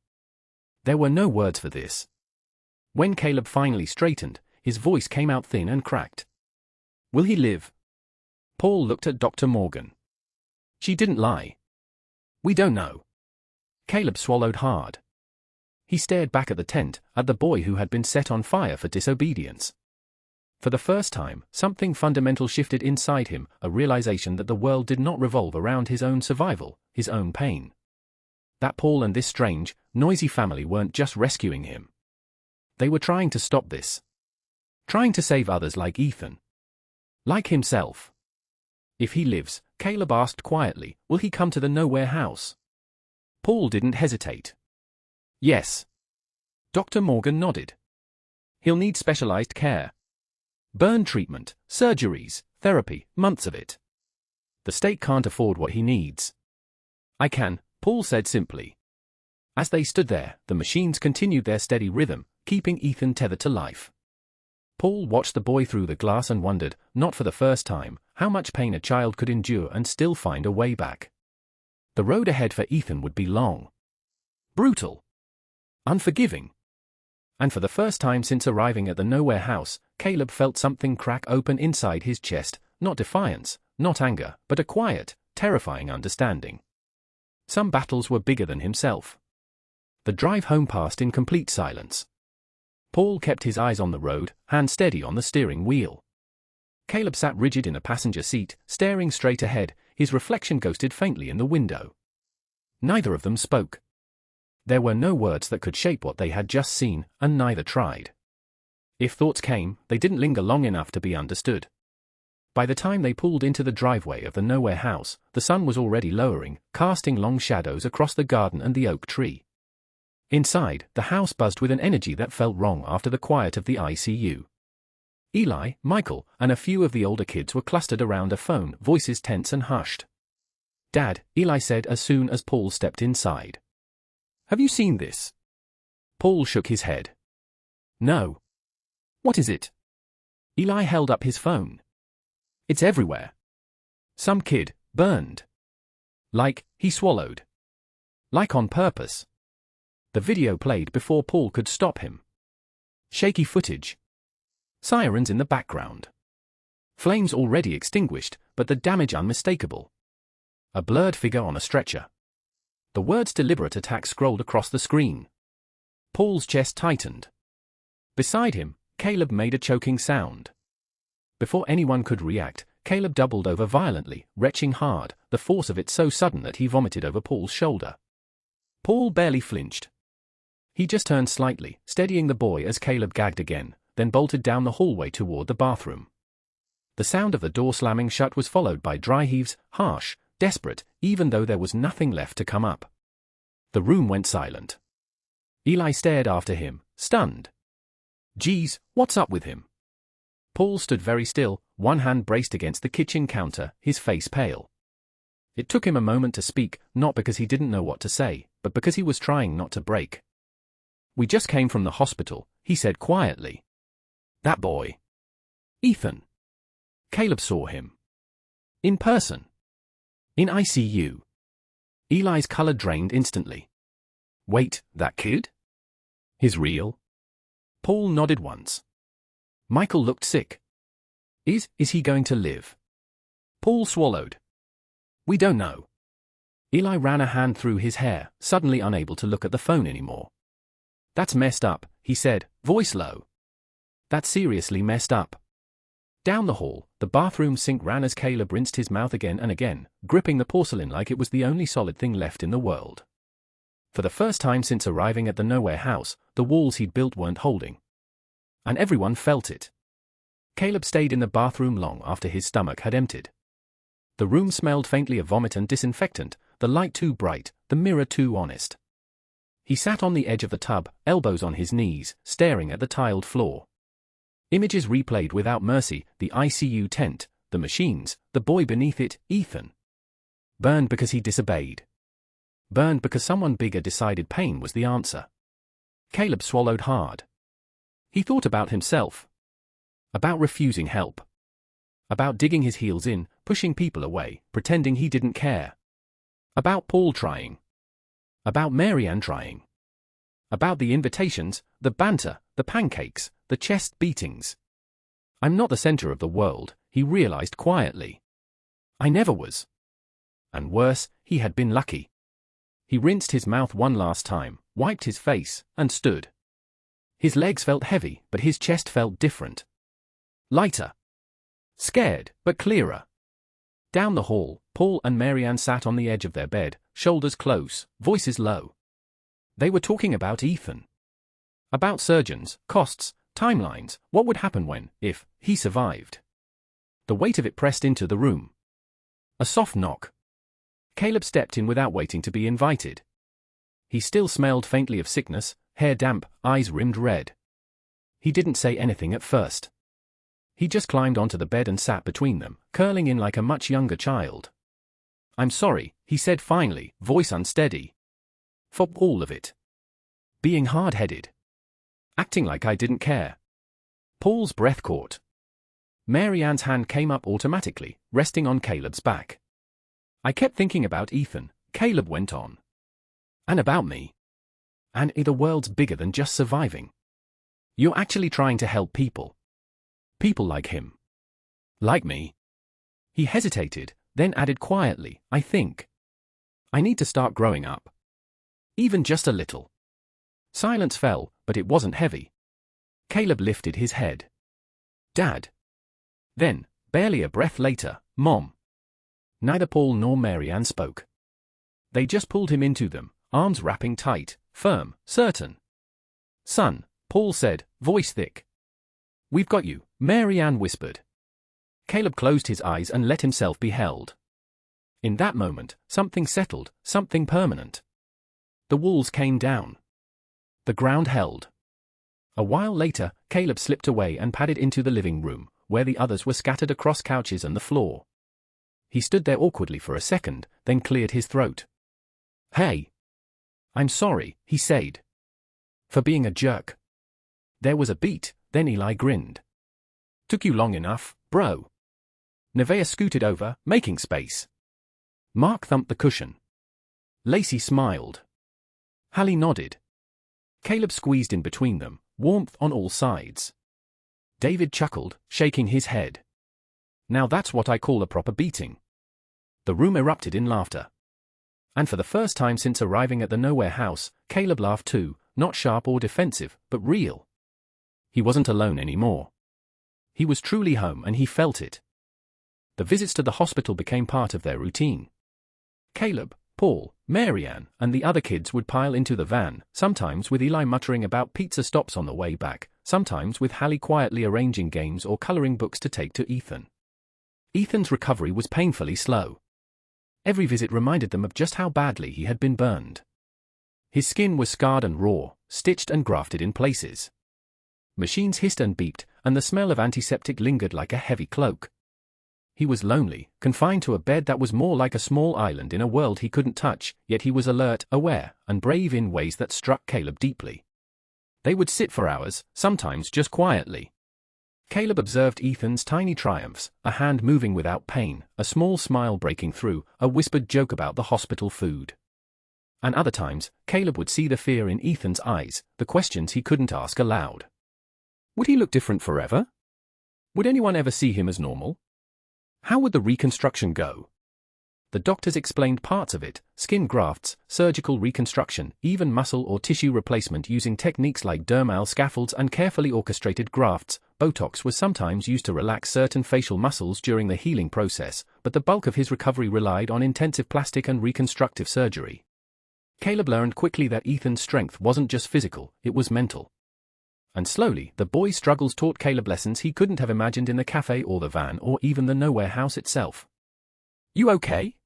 Speaker 1: There were no words for this. When Caleb finally straightened, his voice came out thin and cracked. Will he live? Paul looked at Dr. Morgan. She didn't lie. We don't know. Caleb swallowed hard. He stared back at the tent, at the boy who had been set on fire for disobedience. For the first time, something fundamental shifted inside him, a realization that the world did not revolve around his own survival, his own pain. That Paul and this strange, noisy family weren't just rescuing him. They were trying to stop this. Trying to save others like Ethan. Like himself. If he lives, Caleb asked quietly, will he come to the Nowhere House? Paul didn't hesitate. Yes. Dr. Morgan nodded. He'll need specialized care. Burn treatment, surgeries, therapy, months of it. The state can't afford what he needs. I can, Paul said simply. As they stood there, the machines continued their steady rhythm, keeping Ethan tethered to life. Paul watched the boy through the glass and wondered, not for the first time, how much pain a child could endure and still find a way back. The road ahead for Ethan would be long. Brutal. Unforgiving. And for the first time since arriving at the Nowhere House, Caleb felt something crack open inside his chest, not defiance, not anger, but a quiet, terrifying understanding. Some battles were bigger than himself. The drive home passed in complete silence. Paul kept his eyes on the road, hand steady on the steering wheel. Caleb sat rigid in a passenger seat, staring straight ahead, his reflection ghosted faintly in the window. Neither of them spoke. There were no words that could shape what they had just seen, and neither tried. If thoughts came, they didn't linger long enough to be understood. By the time they pulled into the driveway of the Nowhere House, the sun was already lowering, casting long shadows across the garden and the oak tree. Inside, the house buzzed with an energy that felt wrong after the quiet of the ICU. Eli, Michael, and a few of the older kids were clustered around a phone, voices tense and hushed. Dad, Eli said as soon as Paul stepped inside. Have you seen this? Paul shook his head. No. What is it? Eli held up his phone. It's everywhere. Some kid, burned. Like, he swallowed. Like on purpose. The video played before Paul could stop him. Shaky footage. Sirens in the background. Flames already extinguished, but the damage unmistakable. A blurred figure on a stretcher. The words deliberate attack scrolled across the screen. Paul's chest tightened. Beside him, Caleb made a choking sound. Before anyone could react, Caleb doubled over violently, retching hard, the force of it so sudden that he vomited over Paul's shoulder. Paul barely flinched. He just turned slightly, steadying the boy as Caleb gagged again, then bolted down the hallway toward the bathroom. The sound of the door slamming shut was followed by dry heaves, harsh, desperate, even though there was nothing left to come up. The room went silent. Eli stared after him, stunned. Geez, what's up with him? Paul stood very still, one hand braced against the kitchen counter, his face pale. It took him a moment to speak, not because he didn't know what to say, but because he was trying not to break. We just came from the hospital, he said quietly. That boy. Ethan. Caleb saw him. In person. In ICU. Eli's color drained instantly. Wait, that kid? He's real? Paul nodded once. Michael looked sick. Is he going to live? Paul swallowed. We don't know. Eli ran a hand through his hair, suddenly unable to look at the phone anymore. That's messed up, he said, voice low. That's seriously messed up. Down the hall, the bathroom sink ran as Caleb rinsed his mouth again and again, gripping the porcelain like it was the only solid thing left in the world. For the first time since arriving at the nowhere house, the walls he'd built weren't holding. And everyone felt it. Caleb stayed in the bathroom long after his stomach had emptied. The room smelled faintly of vomit and disinfectant, the light too bright, the mirror too honest. He sat on the edge of the tub, elbows on his knees, staring at the tiled floor. Images replayed without mercy, the ICU tent, the machines, the boy beneath it, Ethan. Burned because he disobeyed. Burned because someone bigger decided pain was the answer. Caleb swallowed hard. He thought about himself. About refusing help. About digging his heels in, pushing people away, pretending he didn't care. About Paul trying. About Mary Ann trying. About the invitations, the banter, the pancakes, the chest beatings. I'm not the center of the world, he realized quietly. I never was. And worse, he had been lucky. He rinsed his mouth one last time, wiped his face, and stood. His legs felt heavy, but his chest felt different. Lighter. Scared, but clearer. Down the hall, Paul and Mary Ann sat on the edge of their bed, shoulders close, voices low. They were talking about Ethan. About surgeons, costs, timelines, what would happen when, if, he survived. The weight of it pressed into the room. A soft knock. Caleb stepped in without waiting to be invited. He still smelled faintly of sickness, hair damp, eyes rimmed red. He didn't say anything at first. He just climbed onto the bed and sat between them, curling in like a much younger child. I'm sorry, he said finally, voice unsteady. For all of it. Being hard-headed. Acting like I didn't care. Paul's breath caught. Mary Ann's hand came up automatically, resting on Caleb's back. I kept thinking about Ethan, Caleb went on. And about me. And the world's bigger than just surviving. You're actually trying to help people. People like him. Like me. He hesitated, then added quietly, I think. I need to start growing up. Even just a little. Silence fell, but it wasn't heavy. Caleb lifted his head. Dad. Then, barely a breath later, Mom. Neither Paul nor Mary Ann spoke. They just pulled him into them, arms wrapping tight, firm, certain. Son, Paul said, voice thick. We've got you, Mary Ann whispered. Caleb closed his eyes and let himself be held. In that moment, something settled, something permanent. The walls came down. The ground held. A while later, Caleb slipped away and padded into the living room, where the others were scattered across couches and the floor. He stood there awkwardly for a second, then cleared his throat. Hey. I'm sorry, he said. For being a jerk. There was a beat, then Eli grinned. Took you long enough, bro. Nevaeh scooted over, making space. Mark thumped the cushion. Lacey smiled. Hallie nodded. Caleb squeezed in between them, warmth on all sides. David chuckled, shaking his head. Now that's what I call a proper beating. The room erupted in laughter. And for the first time since arriving at the Nowhere house, Caleb laughed too, not sharp or defensive, but real. He wasn't alone anymore. He was truly home and he felt it. The visits to the hospital became part of their routine. Caleb, Paul, Marianne, and the other kids would pile into the van, sometimes with Eli muttering about pizza stops on the way back, sometimes with Hallie quietly arranging games or coloring books to take to Ethan. Ethan's recovery was painfully slow. Every visit reminded them of just how badly he had been burned. His skin was scarred and raw, stitched and grafted in places. Machines hissed and beeped, and the smell of antiseptic lingered like a heavy cloak. He was lonely, confined to a bed that was more like a small island in a world he couldn't touch, yet he was alert, aware, and brave in ways that struck Caleb deeply. They would sit for hours, sometimes just quietly. Caleb observed Ethan's tiny triumphs, a hand moving without pain, a small smile breaking through, a whispered joke about the hospital food. And other times, Caleb would see the fear in Ethan's eyes, the questions he couldn't ask aloud. Would he look different forever? Would anyone ever see him as normal? How would the reconstruction go? The doctors explained parts of it: skin grafts, surgical reconstruction, even muscle or tissue replacement using techniques like dermal scaffolds and carefully orchestrated grafts. Botox was sometimes used to relax certain facial muscles during the healing process, but the bulk of his recovery relied on intensive plastic and reconstructive surgery. Caleb learned quickly that Ethan's strength wasn't just physical, it was mental. And slowly, the boy's struggles taught Caleb lessons he couldn't have imagined in the cafe or the van or even the Nowhere house itself. "You okay?"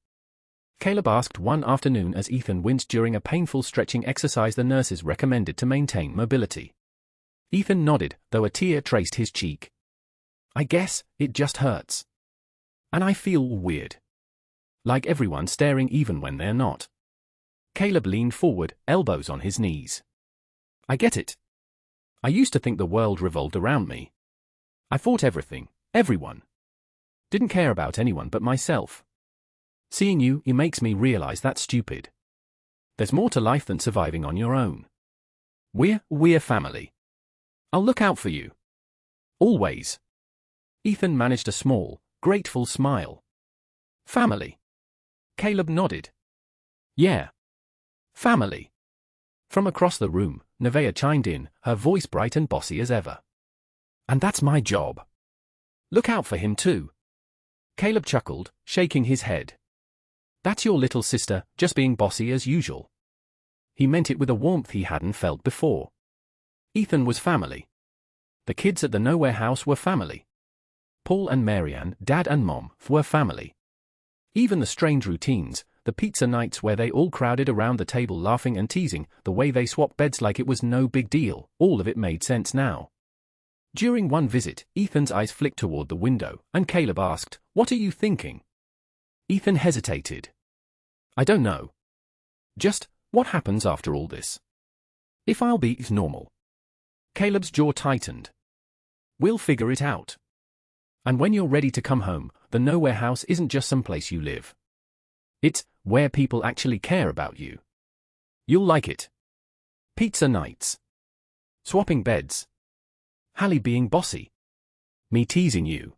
Speaker 1: Caleb asked one afternoon as Ethan winced during a painful stretching exercise the nurses recommended to maintain mobility. Ethan nodded, though a tear traced his cheek. "I guess, it just hurts. And I feel weird. Like everyone staring even when they're not." Caleb leaned forward, elbows on his knees. "I get it. I used to think the world revolved around me. I fought everything, everyone. Didn't care about anyone but myself. Seeing you, it makes me realize that's stupid. There's more to life than surviving on your own. We're family. I'll look out for you. Always." Ethan managed a small, grateful smile. "Family?" Caleb nodded. "Yeah. Family." From across the room, Nevaeh chimed in, her voice bright and bossy as ever. "And that's my job. Look out for him too." Caleb chuckled, shaking his head. "That's your little sister, just being bossy as usual." He meant it with a warmth he hadn't felt before. Ethan was family. The kids at the Nowhere house were family. Paul and Marianne, Dad and Mom, were family. Even the strange routines, the pizza nights where they all crowded around the table laughing and teasing, the way they swapped beds like it was no big deal, all of it made sense now. During one visit, Ethan's eyes flicked toward the window, and Caleb asked, "What are you thinking?" Ethan hesitated. "I don't know. Just, what happens after all this? If I'll be normal." Caleb's jaw tightened. "We'll figure it out. And when you're ready to come home, the Nowhere house isn't just some place you live. It's where people actually care about you. You'll like it. Pizza nights. Swapping beds. Hallie being bossy. Me teasing you.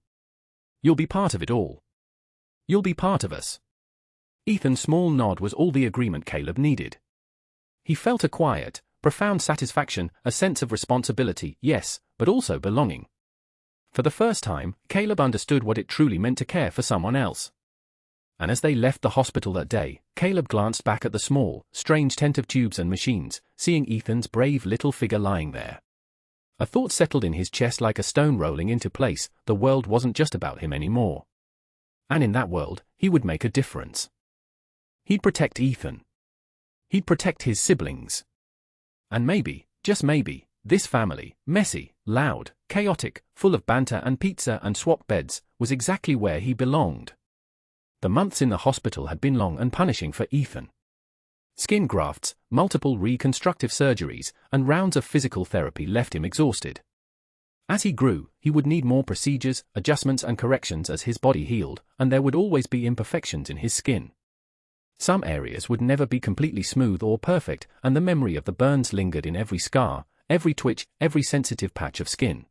Speaker 1: You'll be part of it all. You'll be part of us." Ethan's small nod was all the agreement Caleb needed. He felt a quiet, profound satisfaction, a sense of responsibility, yes, but also belonging. For the first time, Caleb understood what it truly meant to care for someone else. And as they left the hospital that day, Caleb glanced back at the small, strange tent of tubes and machines, seeing Ethan's brave little figure lying there. A thought settled in his chest like a stone rolling into place: the world wasn't just about him anymore. And in that world, he would make a difference. He'd protect Ethan. He'd protect his siblings. And maybe, just maybe, this family, messy, loud, chaotic, full of banter and pizza and swap beds, was exactly where he belonged. The months in the hospital had been long and punishing for Ethan. Skin grafts, multiple reconstructive surgeries, and rounds of physical therapy left him exhausted. As he grew, he would need more procedures, adjustments and corrections as his body healed, and there would always be imperfections in his skin. Some areas would never be completely smooth or perfect, and the memory of the burns lingered in every scar, every twitch, every sensitive patch of skin.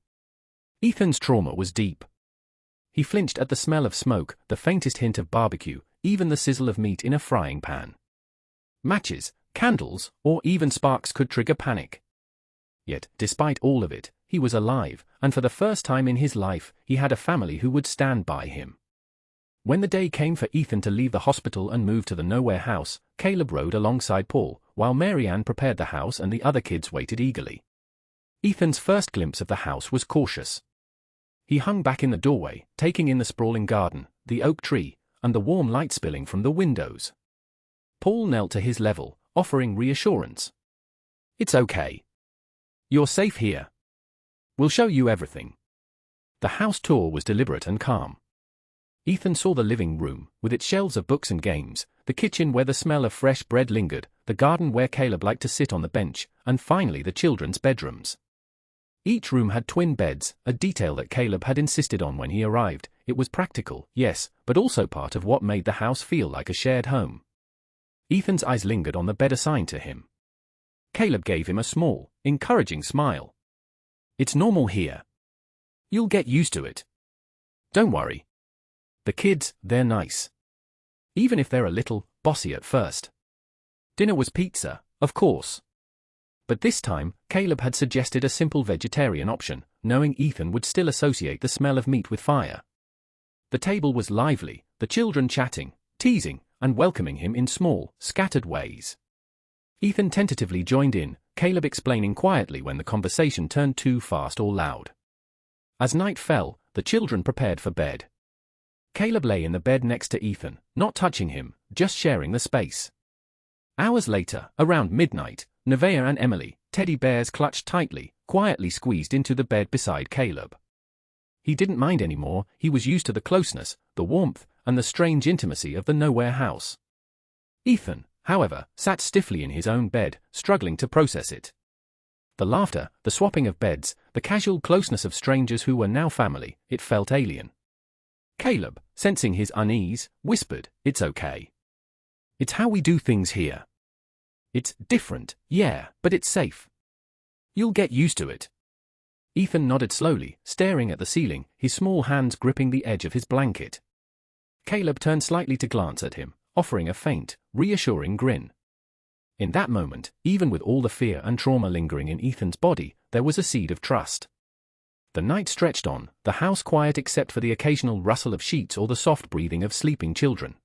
Speaker 1: Ethan's trauma was deep. He flinched at the smell of smoke, the faintest hint of barbecue, even the sizzle of meat in a frying pan. Matches, candles, or even sparks could trigger panic. Yet, despite all of it, he was alive, and for the first time in his life, he had a family who would stand by him. When the day came for Ethan to leave the hospital and move to the nowhere house, Caleb rode alongside Paul, while Mary Ann prepared the house and the other kids waited eagerly. Ethan's first glimpse of the house was cautious. He hung back in the doorway, taking in the sprawling garden, the oak tree, and the warm light spilling from the windows. Paul knelt to his level, offering reassurance. "It's okay. You're safe here. We'll show you everything." The house tour was deliberate and calm. Ethan saw the living room, with its shelves of books and games, the kitchen where the smell of fresh bread lingered, the garden where Caleb liked to sit on the bench, and finally the children's bedrooms. Each room had twin beds, a detail that Caleb had insisted on when he arrived. It was practical, yes, but also part of what made the house feel like a shared home. Ethan's eyes lingered on the bed assigned to him. Caleb gave him a small, encouraging smile. "It's normal here. You'll get used to it. Don't worry. The kids, they're nice. Even if they're a little bossy at first." Dinner was pizza, of course. But this time, Caleb had suggested a simple vegetarian option, knowing Ethan would still associate the smell of meat with fire. The table was lively, the children chatting, teasing, and welcoming him in small, scattered ways. Ethan tentatively joined in, Caleb explaining quietly when the conversation turned too fast or loud. As night fell, the children prepared for bed. Caleb lay in the bed next to Ethan, not touching him, just sharing the space. Hours later, around midnight, Nevaeh and Emily, teddy bears clutched tightly, quietly squeezed into the bed beside Caleb. He didn't mind anymore. He was used to the closeness, the warmth, and the strange intimacy of the nowhere house. Ethan, however, sat stiffly in his own bed, struggling to process it. The laughter, the swapping of beds, the casual closeness of strangers who were now family, it felt alien. Caleb, sensing his unease, whispered, "It's okay. It's how we do things here. It's different, yeah, but it's safe. You'll get used to it." Ethan nodded slowly, staring at the ceiling, his small hands gripping the edge of his blanket. Caleb turned slightly to glance at him, offering a faint, reassuring grin. In that moment, even with all the fear and trauma lingering in Ethan's body, there was a seed of trust. The night stretched on, the house quiet except for the occasional rustle of sheets or the soft breathing of sleeping children.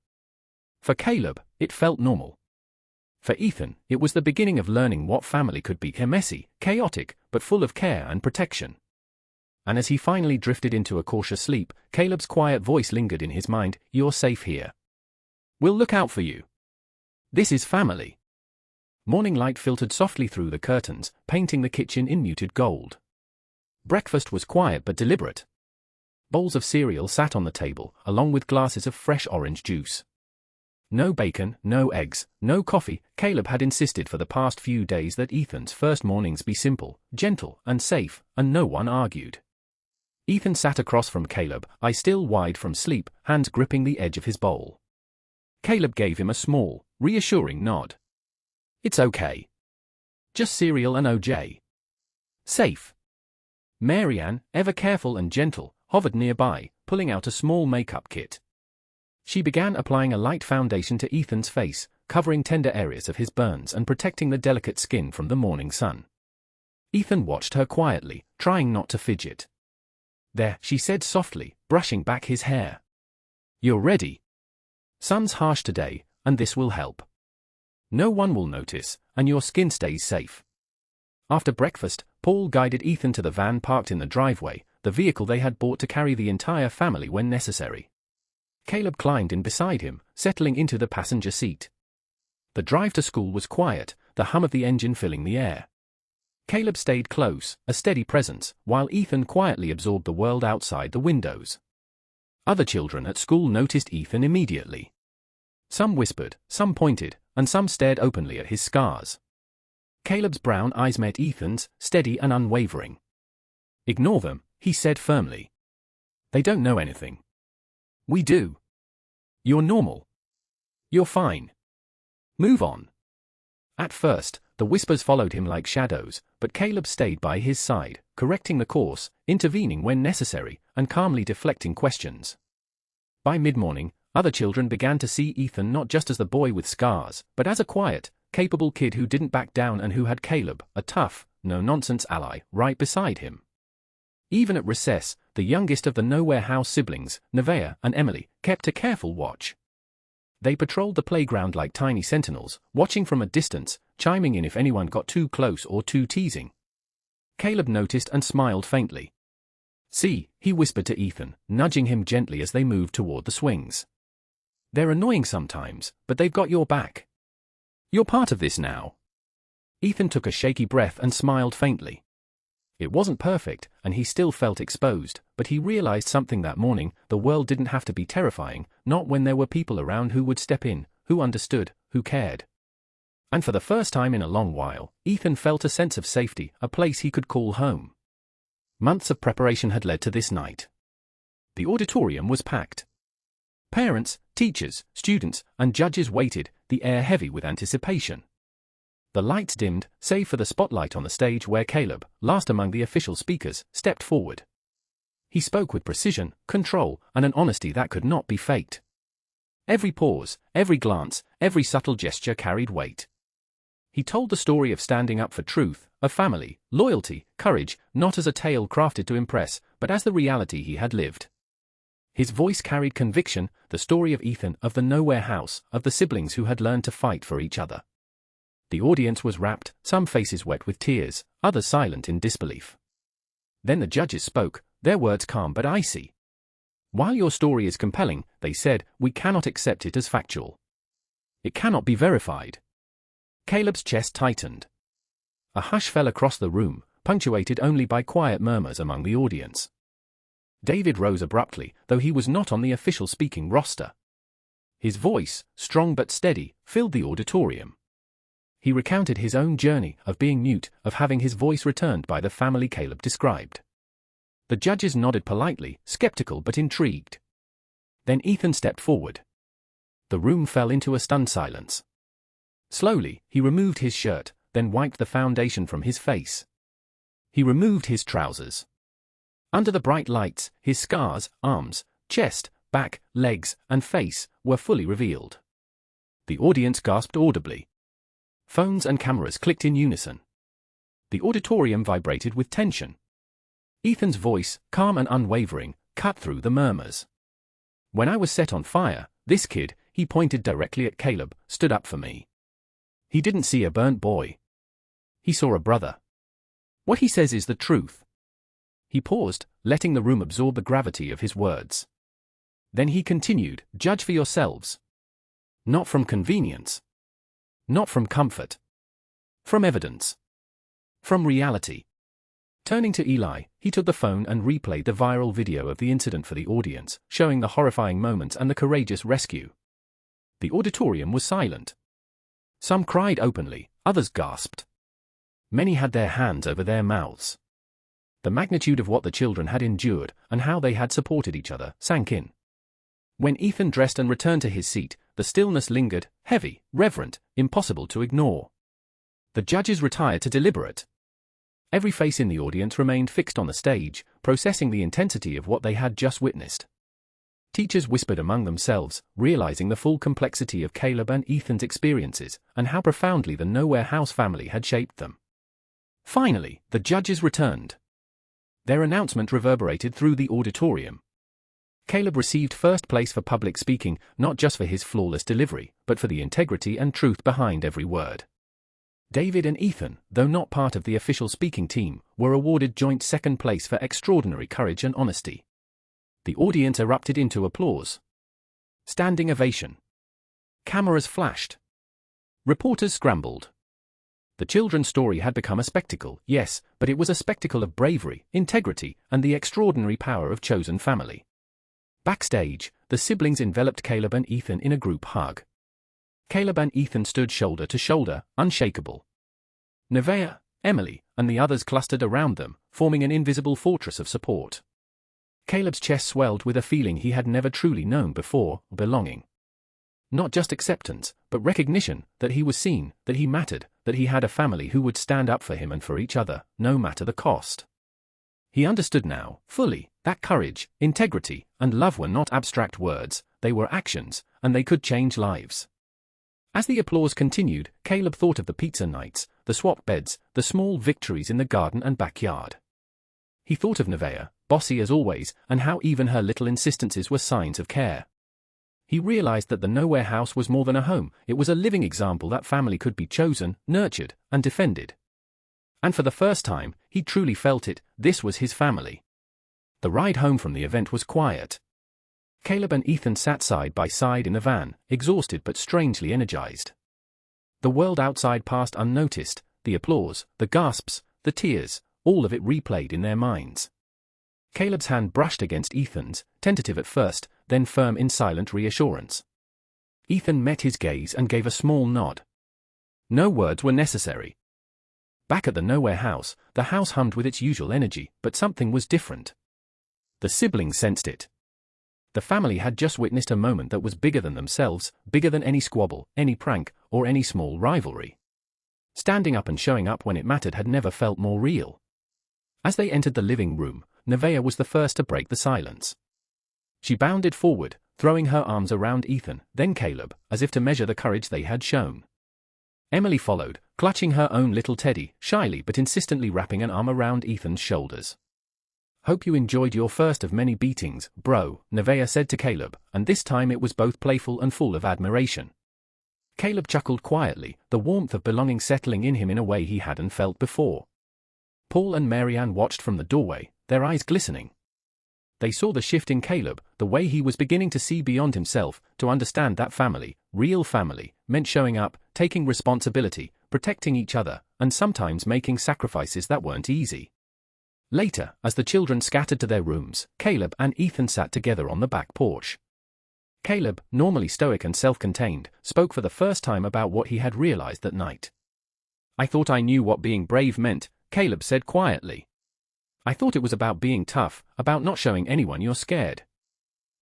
Speaker 1: For Caleb, it felt normal. For Ethan, it was the beginning of learning what family could be: messy, chaotic, but full of care and protection. And as he finally drifted into a cautious sleep, Caleb's quiet voice lingered in his mind, "You're safe here. We'll look out for you. This is family." Morning light filtered softly through the curtains, painting the kitchen in muted gold. Breakfast was quiet but deliberate. Bowls of cereal sat on the table, along with glasses of fresh orange juice. No bacon, no eggs, no coffee. Caleb had insisted for the past few days that Ethan's first mornings be simple, gentle, and safe, and no one argued. Ethan sat across from Caleb, eyes still wide from sleep, hands gripping the edge of his bowl. Caleb gave him a small, reassuring nod. "It's okay. Just cereal and OJ. Safe." Mary Ann, ever careful and gentle, hovered nearby, pulling out a small makeup kit. She began applying a light foundation to Ethan's face, covering tender areas of his burns and protecting the delicate skin from the morning sun. Ethan watched her quietly, trying not to fidget. "There," she said softly, brushing back his hair. "You're ready. Sun's harsh today, and this will help. No one will notice, and your skin stays safe." After breakfast, Paul guided Ethan to the van parked in the driveway, the vehicle they had bought to carry the entire family when necessary. Caleb climbed in beside him, settling into the passenger seat. The drive to school was quiet, the hum of the engine filling the air. Caleb stayed close, a steady presence, while Ethan quietly absorbed the world outside the windows. Other children at school noticed Ethan immediately. Some whispered, some pointed, and some stared openly at his scars. Caleb's brown eyes met Ethan's, steady and unwavering. Ignore them, he said firmly. They don't know anything. We do. You're normal. You're fine. Move on. At first, the whispers followed him like shadows, but Caleb stayed by his side, correcting the course, intervening when necessary, and calmly deflecting questions. By mid-morning, other children began to see Ethan not just as the boy with scars, but as a quiet, capable kid who didn't back down and who had Caleb, a tough, no-nonsense ally, right beside him. Even at recess, the youngest of the Nowhere House siblings, Nevaeh and Emily, kept a careful watch. They patrolled the playground like tiny sentinels, watching from a distance, chiming in if anyone got too close or too teasing. Caleb noticed and smiled faintly. See, he whispered to Ethan, nudging him gently as they moved toward the swings. They're annoying sometimes, but they've got your back. You're part of this now. Ethan took a shaky breath and smiled faintly. It wasn't perfect, and he still felt exposed, but he realized something that morning: the world didn't have to be terrifying, not when there were people around who would step in, who understood, who cared. And for the first time in a long while, Ethan felt a sense of safety, a place he could call home. Months of preparation had led to this night. The auditorium was packed. Parents, teachers, students, and judges waited, the air heavy with anticipation. The lights dimmed, save for the spotlight on the stage where Caleb, last among the official speakers, stepped forward. He spoke with precision, control, and an honesty that could not be faked. Every pause, every glance, every subtle gesture carried weight. He told the story of standing up for truth, of family, loyalty, courage, not as a tale crafted to impress, but as the reality he had lived. His voice carried conviction, the story of Ethan, of the Nowhere House, of the siblings who had learned to fight for each other. The audience was rapt, some faces wet with tears, others silent in disbelief. Then the judges spoke, their words calm but icy. While your story is compelling, they said, we cannot accept it as factual. It cannot be verified. Caleb's chest tightened. A hush fell across the room, punctuated only by quiet murmurs among the audience. David rose abruptly, though he was not on the official speaking roster. His voice, strong but steady, filled the auditorium. He recounted his own journey, of being mute, of having his voice returned by the family Caleb described. The judges nodded politely, skeptical but intrigued. Then Ethan stepped forward. The room fell into a stunned silence. Slowly, he removed his shirt, then wiped the foundation from his face. He removed his trousers. Under the bright lights, his scars, arms, chest, back, legs, and face were fully revealed. The audience gasped audibly. Phones and cameras clicked in unison. The auditorium vibrated with tension. Ethan's voice, calm and unwavering, cut through the murmurs. When I was set on fire, this kid, he pointed directly at Caleb, stood up for me. He didn't see a burnt boy. He saw a brother. What he says is the truth. He paused, letting the room absorb the gravity of his words. Then he continued, judge for yourselves. Not from convenience. Not from comfort. From evidence. From reality. Turning to Eli, he took the phone and replayed the viral video of the incident for the audience, showing the horrifying moments and the courageous rescue. The auditorium was silent. Some cried openly, others gasped. Many had their hands over their mouths. The magnitude of what the children had endured, and how they had supported each other, sank in. When Ethan dressed and returned to his seat, the stillness lingered, heavy, reverent, impossible to ignore. The judges retired to deliberate. Every face in the audience remained fixed on the stage, processing the intensity of what they had just witnessed. Teachers whispered among themselves, realizing the full complexity of Caleb and Ethan's experiences, and how profoundly the Nowhere House family had shaped them. Finally, the judges returned. Their announcement reverberated through the auditorium. Caleb received first place for public speaking, not just for his flawless delivery, but for the integrity and truth behind every word. David and Ethan, though not part of the official speaking team, were awarded joint second place for extraordinary courage and honesty. The audience erupted into applause. Standing ovation. Cameras flashed. Reporters scrambled. The children's story had become a spectacle, yes, but it was a spectacle of bravery, integrity, and the extraordinary power of chosen family. Backstage, the siblings enveloped Caleb and Ethan in a group hug. Caleb and Ethan stood shoulder to shoulder, unshakable. Nevaeh, Emily, and the others clustered around them, forming an invisible fortress of support. Caleb's chest swelled with a feeling he had never truly known before, belonging. Not just acceptance, but recognition that he was seen, that he mattered, that he had a family who would stand up for him and for each other, no matter the cost. He understood now, fully, that courage, integrity, and love were not abstract words, they were actions, and they could change lives. As the applause continued, Caleb thought of the pizza nights, the swap beds, the small victories in the garden and backyard. He thought of Nevaeh, bossy as always, and how even her little insistences were signs of care. He realized that the Nowhere house was more than a home, it was a living example that family could be chosen, nurtured, and defended. And for the first time, he truly felt it, this was his family. The ride home from the event was quiet. Caleb and Ethan sat side by side in the van, exhausted but strangely energized. The world outside passed unnoticed, the applause, the gasps, the tears, all of it replayed in their minds. Caleb's hand brushed against Ethan's, tentative at first, then firm in silent reassurance. Ethan met his gaze and gave a small nod. No words were necessary. Back at the Nowhere house, the house hummed with its usual energy, but something was different. The siblings sensed it. The family had just witnessed a moment that was bigger than themselves, bigger than any squabble, any prank, or any small rivalry. Standing up and showing up when it mattered had never felt more real. As they entered the living room, Nevaeh was the first to break the silence. She bounded forward, throwing her arms around Ethan, then Caleb, as if to measure the courage they had shown. Emily followed, clutching her own little teddy, shyly but insistently wrapping an arm around Ethan's shoulders. "Hope you enjoyed your first of many beatings, bro," Nevaeh said to Caleb, and this time it was both playful and full of admiration. Caleb chuckled quietly, the warmth of belonging settling in him in a way he hadn't felt before. Paul and Marianne watched from the doorway, their eyes glistening. They saw the shift in Caleb, the way he was beginning to see beyond himself, to understand that family, real family, meant showing up, taking responsibility, protecting each other, and sometimes making sacrifices that weren't easy. Later, as the children scattered to their rooms, Caleb and Ethan sat together on the back porch. Caleb, normally stoic and self-contained, spoke for the first time about what he had realized that night. "I thought I knew what being brave meant," Caleb said quietly. "I thought it was about being tough, about not showing anyone you're scared.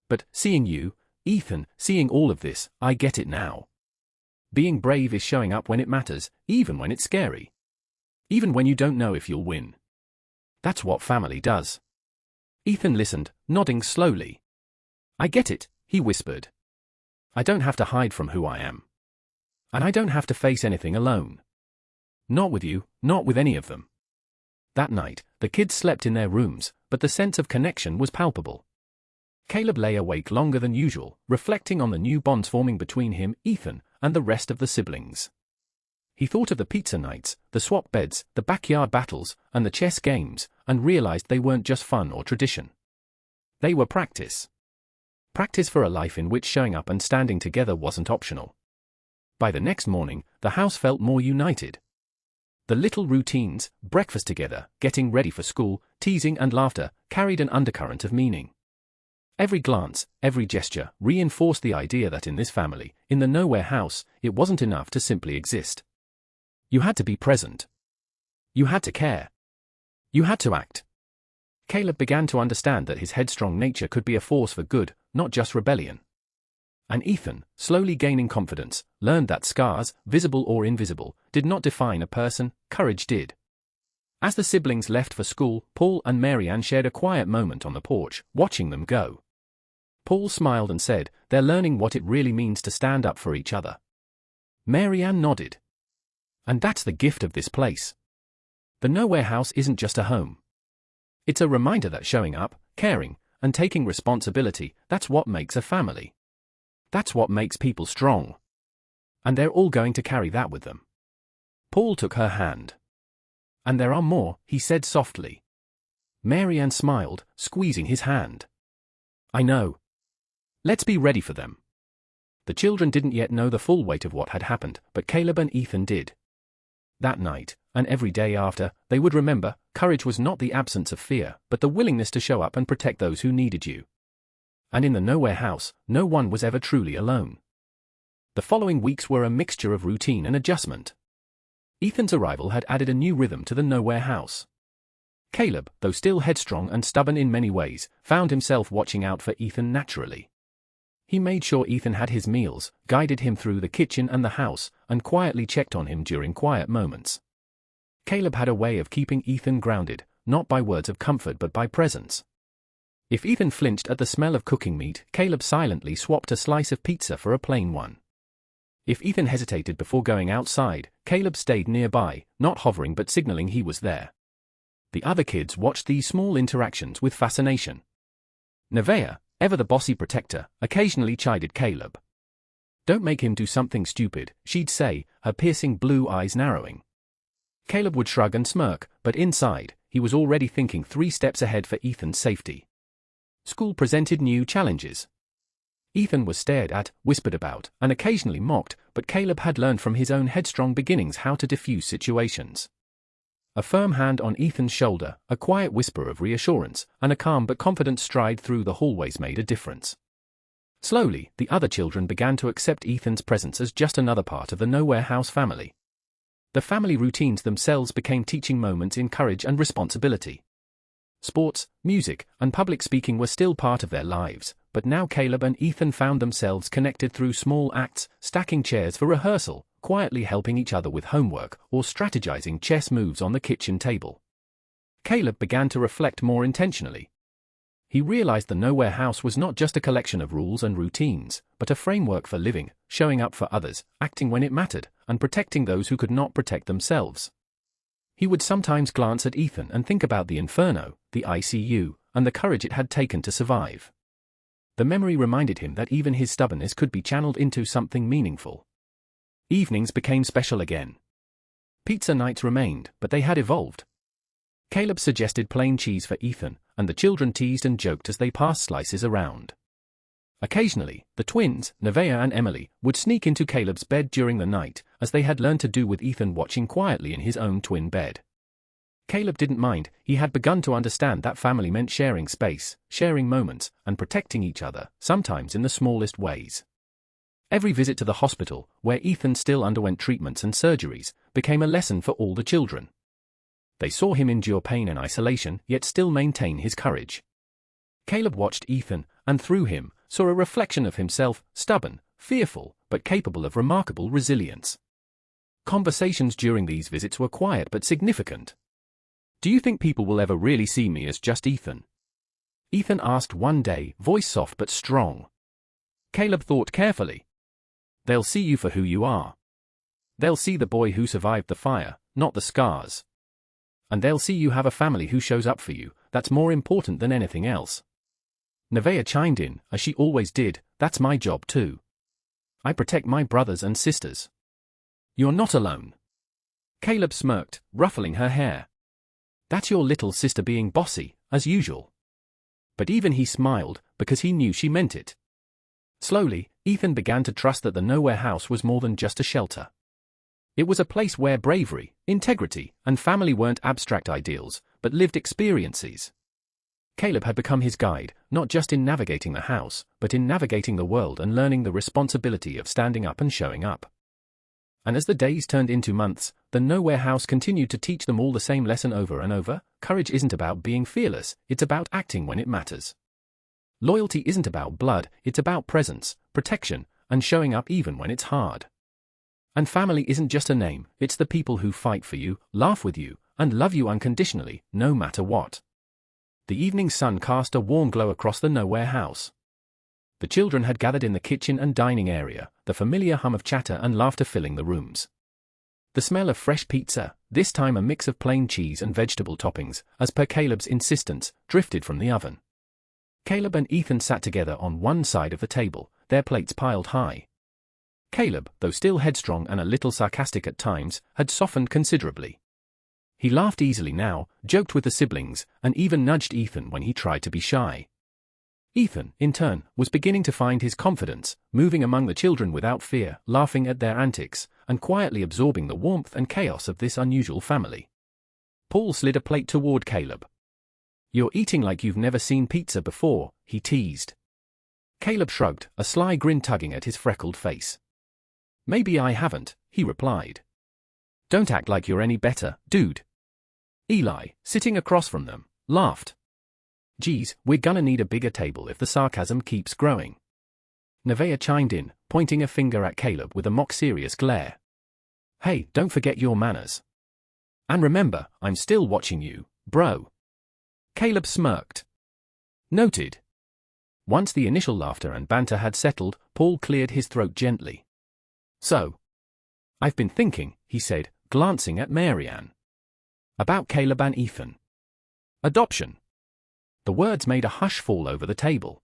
Speaker 1: But, seeing you, Ethan, seeing all of this, I get it now. Being brave is showing up when it matters, even when it's scary. Even when you don't know if you'll win. That's what family does." Ethan listened, nodding slowly. "I get it," he whispered. "I don't have to hide from who I am. And I don't have to face anything alone. Not with you, not with any of them." That night, the kids slept in their rooms, but the sense of connection was palpable. Caleb lay awake longer than usual, reflecting on the new bonds forming between him, Ethan, and the rest of the siblings. He thought of the pizza nights, the swap beds, the backyard battles, and the chess games, and realized they weren't just fun or tradition. They were practice. Practice for a life in which showing up and standing together wasn't optional. By the next morning, the house felt more united. The little routines, breakfast together, getting ready for school, teasing and laughter, carried an undercurrent of meaning. Every glance, every gesture, reinforced the idea that in this family, in the Nowhere house, it wasn't enough to simply exist. You had to be present. You had to care. You had to act. Caleb began to understand that his headstrong nature could be a force for good, not just rebellion. And Ethan, slowly gaining confidence, learned that scars, visible or invisible, did not define a person, courage did. As the siblings left for school, Paul and Marianne shared a quiet moment on the porch, watching them go. Paul smiled and said, "They're learning what it really means to stand up for each other." Marianne nodded. "And that's the gift of this place. The Nowhere house isn't just a home. It's a reminder that showing up, caring, and taking responsibility, that's what makes a family. That's what makes people strong. And they're all going to carry that with them." Paul took her hand. "And there are more," he said softly. Marianne smiled, squeezing his hand. "I know. Let's be ready for them." The children didn't yet know the full weight of what had happened, but Caleb and Ethan did. That night, and every day after, they would remember, courage was not the absence of fear, but the willingness to show up and protect those who needed you. And in the Nowhere house, no one was ever truly alone. The following weeks were a mixture of routine and adjustment. Ethan's arrival had added a new rhythm to the nowhere house. Caleb, though still headstrong and stubborn in many ways, found himself watching out for Ethan naturally. He made sure Ethan had his meals, guided him through the kitchen and the house, and quietly checked on him during quiet moments. Caleb had a way of keeping Ethan grounded, not by words of comfort but by presence. If Ethan flinched at the smell of cooking meat, Caleb silently swapped a slice of pizza for a plain one. If Ethan hesitated before going outside, Caleb stayed nearby, not hovering but signaling he was there. The other kids watched these small interactions with fascination. Nevaeh, ever the bossy protector, occasionally chided Caleb. "Don't make him do something stupid," she'd say, her piercing blue eyes narrowing. Caleb would shrug and smirk, but inside, he was already thinking 3 steps ahead for Ethan's safety. School presented new challenges. Ethan was stared at, whispered about, and occasionally mocked, but Caleb had learned from his own headstrong beginnings how to diffuse situations. A firm hand on Ethan's shoulder, a quiet whisper of reassurance, and a calm but confident stride through the hallways made a difference. Slowly, the other children began to accept Ethan's presence as just another part of the nowhere house family. The family routines themselves became teaching moments in courage and responsibility. Sports, music, and public speaking were still part of their lives, but now Caleb and Ethan found themselves connected through small acts, stacking chairs for rehearsal, quietly helping each other with homework, or strategizing chess moves on the kitchen table. Caleb began to reflect more intentionally. He realized the nowhere house was not just a collection of rules and routines, but a framework for living, showing up for others, acting when it mattered, and protecting those who could not protect themselves. He would sometimes glance at Ethan and think about the inferno, the ICU, and the courage it had taken to survive. The memory reminded him that even his stubbornness could be channeled into something meaningful. Evenings became special again. Pizza nights remained, but they had evolved. Caleb suggested plain cheese for Ethan, and the children teased and joked as they passed slices around. Occasionally, the twins, Nevaeh and Emily, would sneak into Caleb's bed during the night, as they had learned to do with Ethan watching quietly in his own twin bed. Caleb didn't mind. He had begun to understand that family meant sharing space, sharing moments, and protecting each other, sometimes in the smallest ways. Every visit to the hospital, where Ethan still underwent treatments and surgeries, became a lesson for all the children. They saw him endure pain and isolation, yet still maintain his courage. Caleb watched Ethan, and through him, saw a reflection of himself, stubborn, fearful, but capable of remarkable resilience. Conversations during these visits were quiet but significant. "Do you think people will ever really see me as just Ethan?" Ethan asked one day, voice soft but strong. Caleb thought carefully. "They'll see you for who you are. They'll see the boy who survived the fire, not the scars. And they'll see you have a family who shows up for you. That's more important than anything else." Nevaeh chimed in, as she always did, "That's my job too. I protect my brothers and sisters." "You're not alone." Caleb smirked, ruffling her hair. "That's your little sister being bossy, as usual." But even he smiled, because he knew she meant it. Slowly, Ethan began to trust that the nowhere house was more than just a shelter. It was a place where bravery, integrity, and family weren't abstract ideals, but lived experiences. Caleb had become his guide, not just in navigating the house, but in navigating the world and learning the responsibility of standing up and showing up. And as the days turned into months, the nowhere house continued to teach them all the same lesson over and over. Courage isn't about being fearless, it's about acting when it matters. Loyalty isn't about blood, it's about presence, protection, and showing up even when it's hard. And family isn't just a name, it's the people who fight for you, laugh with you, and love you unconditionally, no matter what. The evening sun cast a warm glow across the nowhere house. The children had gathered in the kitchen and dining area, the familiar hum of chatter and laughter filling the rooms. The smell of fresh pizza, this time a mix of plain cheese and vegetable toppings, as per Caleb's insistence, drifted from the oven. Caleb and Ethan sat together on one side of the table, their plates piled high. Caleb, though still headstrong and a little sarcastic at times, had softened considerably. He laughed easily now, joked with the siblings, and even nudged Ethan when he tried to be shy. Ethan, in turn, was beginning to find his confidence, moving among the children without fear, laughing at their antics, and quietly absorbing the warmth and chaos of this unusual family. Paul slid a plate toward Caleb. "You're eating like you've never seen pizza before," he teased. Caleb shrugged, a sly grin tugging at his freckled face. "Maybe I haven't," he replied. Don't act like you're any better, dude. Eli, sitting across from them, laughed. Geez, we're gonna need a bigger table if the sarcasm keeps growing. Nevaeh chimed in, pointing a finger at Caleb with a mock-serious glare. Hey, don't forget your manners. And remember, I'm still watching you, bro. Caleb smirked. Noted. Once the initial laughter and banter had settled, Paul cleared his throat gently. So, I've been thinking, he said, glancing at Marianne. About Caleb and Ethan. Adoption. The words made a hush fall over the table.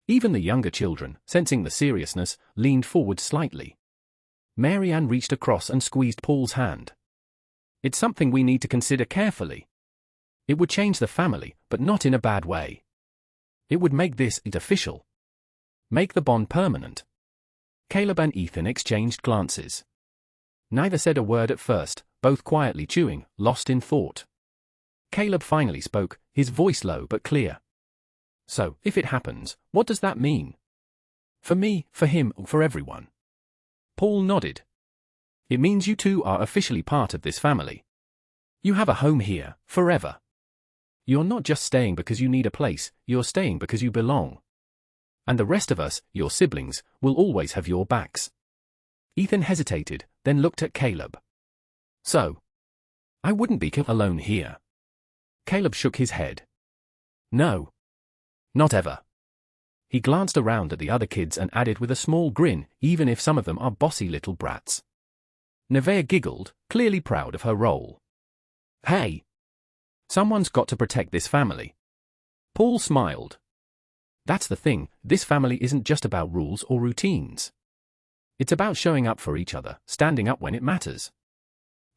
Speaker 1: Even the younger children, sensing the seriousness, leaned forward slightly. Marianne reached across and squeezed Paul's hand. It's something we need to consider carefully. It would change the family, but not in a bad way. It would make this official. Make the bond permanent. Caleb and Ethan exchanged glances. Neither said a word at first, both quietly chewing, lost in thought. Caleb finally spoke, his voice low but clear. So, if it happens, what does that mean? For me, for him, for everyone. Paul nodded. It means you two are officially part of this family. You have a home here, forever. You're not just staying because you need a place, you're staying because you belong. And the rest of us, your siblings, will always have your backs. Ethan hesitated, then looked at Caleb. So, I wouldn't be alone here. Caleb shook his head. No. Not ever. He glanced around at the other kids and added with a small grin, even if some of them are bossy little brats. Nevaeh giggled, clearly proud of her role. Hey! Someone's got to protect this family. Paul smiled. That's the thing, this family isn't just about rules or routines. It's about showing up for each other, standing up when it matters.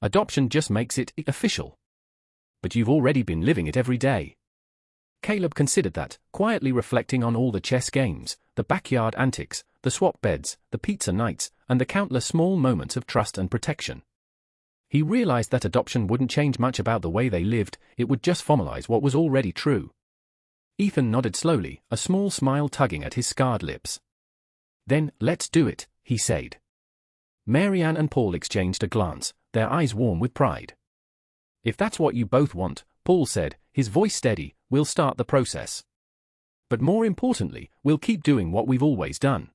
Speaker 1: Adoption just makes it official. But you've already been living it every day. Caleb considered that, quietly reflecting on all the chess games, the backyard antics, the swap beds, the pizza nights, and the countless small moments of trust and protection. He realized that adoption wouldn't change much about the way they lived, it would just formalize what was already true. Ethan nodded slowly, a small smile tugging at his scarred lips. Then, let's do it, he said. Marianne and Paul exchanged a glance, their eyes warm with pride. If that's what you both want, Paul said, his voice steady, we'll start the process. But more importantly, we'll keep doing what we've always done.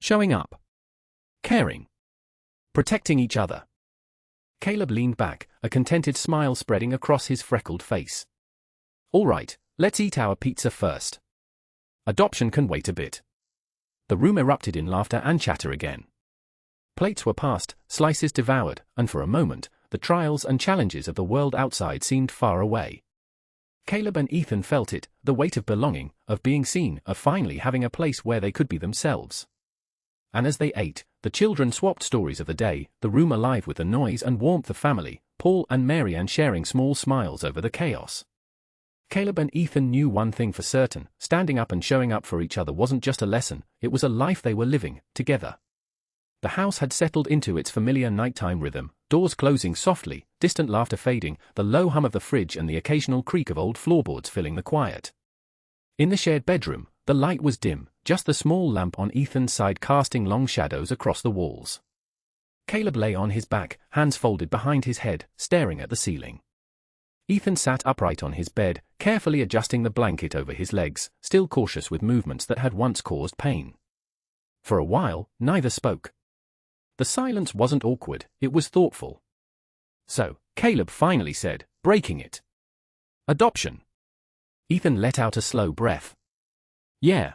Speaker 1: Showing up. Caring. Protecting each other. Caleb leaned back, a contented smile spreading across his freckled face. All right, let's eat our pizza first. Adoption can wait a bit. The room erupted in laughter and chatter again. Plates were passed, slices devoured, and for a moment, the trials and challenges of the world outside seemed far away. Caleb and Ethan felt it, the weight of belonging, of being seen, of finally having a place where they could be themselves. And as they ate, the children swapped stories of the day, the room alive with the noise and warmth of family, Paul and Marianne sharing small smiles over the chaos. Caleb and Ethan knew one thing for certain, standing up and showing up for each other wasn't just a lesson, it was a life they were living, together. The house had settled into its familiar nighttime rhythm, doors closing softly, distant laughter fading, the low hum of the fridge and the occasional creak of old floorboards filling the quiet. In the shared bedroom, the light was dim, just the small lamp on Ethan's side casting long shadows across the walls. Caleb lay on his back, hands folded behind his head, staring at the ceiling. Ethan sat upright on his bed, carefully adjusting the blanket over his legs, still cautious with movements that had once caused pain. For a while, neither spoke. The silence wasn't awkward, it was thoughtful. So, Caleb finally said, breaking it. Adoption. Ethan let out a slow breath. Yeah.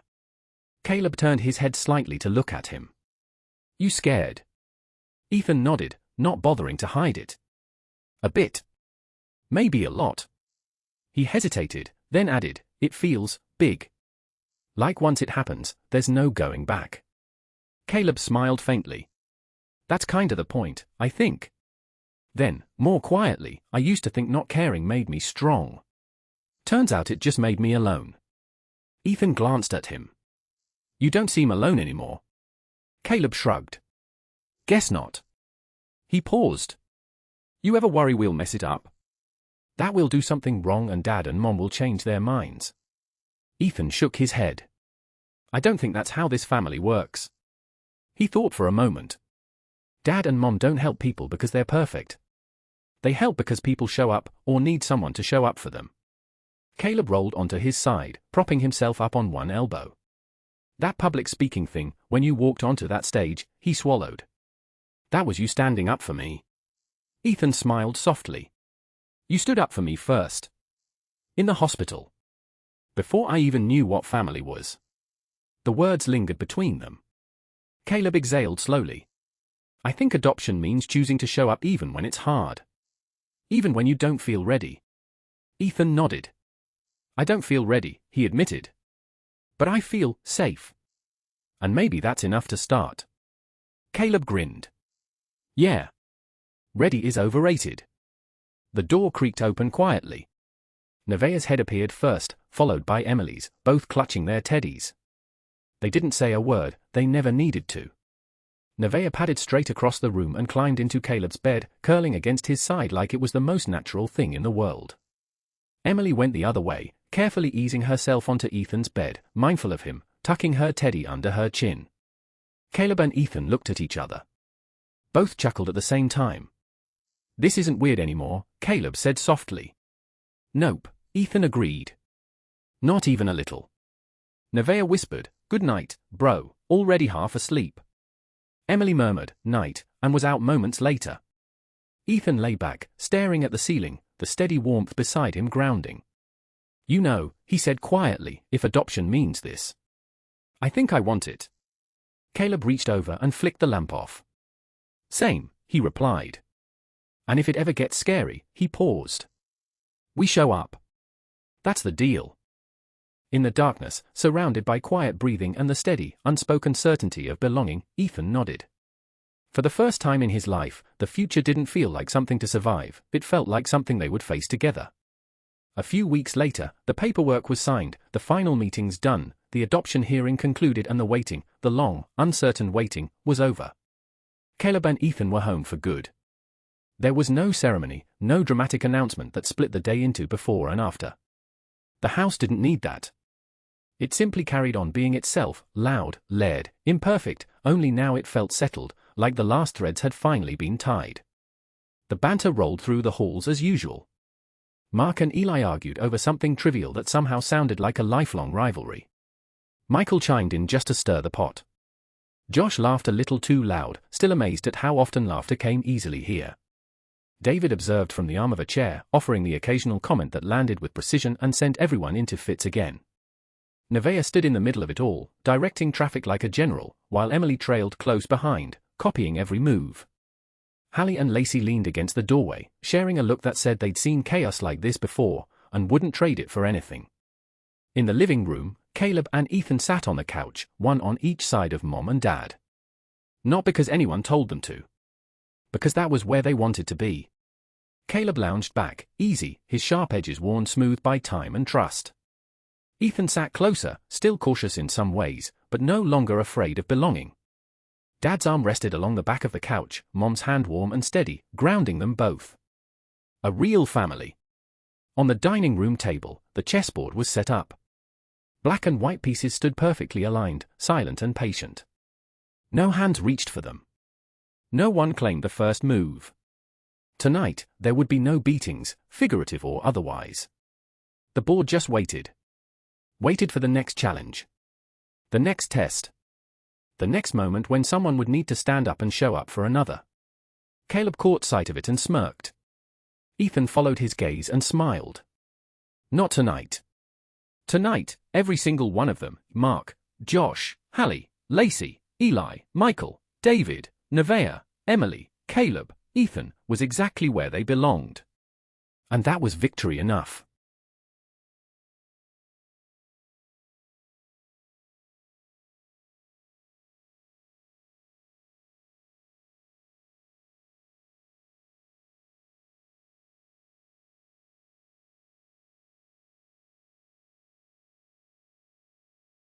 Speaker 1: Caleb turned his head slightly to look at him. You scared? Ethan nodded, not bothering to hide it. A bit. Maybe a lot. He hesitated, then added, it feels big. Like once it happens, there's no going back. Caleb smiled faintly. That's kinda the point, I think. Then, more quietly, I used to think not caring made me strong. Turns out it just made me alone. Ethan glanced at him. You don't seem alone anymore. Caleb shrugged. Guess not. He paused. You ever worry we'll mess it up? That we'll do something wrong and Dad and Mom will change their minds? Ethan shook his head. I don't think that's how this family works. He thought for a moment. Dad and Mom don't help people because they're perfect. They help because people show up, or need someone to show up for them. Caleb rolled onto his side, propping himself up on one elbow. That public speaking thing, when you walked onto that stage, he swallowed. That was you standing up for me. Ethan smiled softly. You stood up for me first. In the hospital. Before I even knew what family was. The words lingered between them. Caleb exhaled slowly. I think adoption means choosing to show up even when it's hard. Even when you don't feel ready. Ethan nodded. I don't feel ready, he admitted. But I feel safe. And maybe that's enough to start. Caleb grinned. Yeah. Ready is overrated. The door creaked open quietly. Nevaeh's head appeared first, followed by Emily's, both clutching their teddies. They didn't say a word, they never needed to. Nevaeh padded straight across the room and climbed into Caleb's bed, curling against his side like it was the most natural thing in the world. Emily went the other way, carefully easing herself onto Ethan's bed, mindful of him, tucking her teddy under her chin. Caleb and Ethan looked at each other. Both chuckled at the same time. This isn't weird anymore, Caleb said softly. Nope, Ethan agreed. Not even a little. Nevaeh whispered, good night, bro, already half asleep. Emily murmured, night, and was out moments later. Ethan lay back, staring at the ceiling, the steady warmth beside him grounding. You know, he said quietly, if adoption means this. I think I want it. Caleb reached over and flicked the lamp off. Same, he replied. And if it ever gets scary, he paused. We show up. That's the deal. In the darkness, surrounded by quiet breathing and the steady, unspoken certainty of belonging, Ethan nodded. For the first time in his life, the future didn't feel like something to survive, it felt like something they would face together. A few weeks later, the paperwork was signed, the final meetings done, the adoption hearing concluded and the waiting, the long, uncertain waiting, was over. Caleb and Ethan were home for good. There was no ceremony, no dramatic announcement that split the day into before and after. The house didn't need that. It simply carried on being itself, loud, layered, imperfect, only now it felt settled, like the last threads had finally been tied. The banter rolled through the halls as usual. Mark and Eli argued over something trivial that somehow sounded like a lifelong rivalry. Michael chimed in just to stir the pot. Josh laughed a little too loud, still amazed at how often laughter came easily here. David observed from the arm of a chair, offering the occasional comment that landed with precision and sent everyone into fits again. Nevaeh stood in the middle of it all, directing traffic like a general, while Emily trailed close behind, copying every move. Hallie and Lacey leaned against the doorway, sharing a look that said they'd seen chaos like this before, and wouldn't trade it for anything. In the living room, Caleb and Ethan sat on the couch, one on each side of Mom and Dad. Not because anyone told them to. Because that was where they wanted to be. Caleb lounged back, easy, his sharp edges worn smooth by time and trust. Ethan sat closer, still cautious in some ways, but no longer afraid of belonging. Dad's arm rested along the back of the couch, Mom's hand warm and steady, grounding them both. A real family. On the dining room table, the chessboard was set up. Black and white pieces stood perfectly aligned, silent and patient. No hands reached for them. No one claimed the first move. Tonight, there would be no beatings, figurative or otherwise. The board just waited. Waited for the next challenge. The next test. The next moment when someone would need to stand up and show up for another. Caleb caught sight of it and smirked. Ethan followed his gaze and smiled. Not tonight. Tonight, every single one of them, Mark, Josh, Hallie, Lacey, Eli, Michael, David, Nevaeh, Emily, Caleb, Ethan, was exactly where they belonged. And that was victory enough.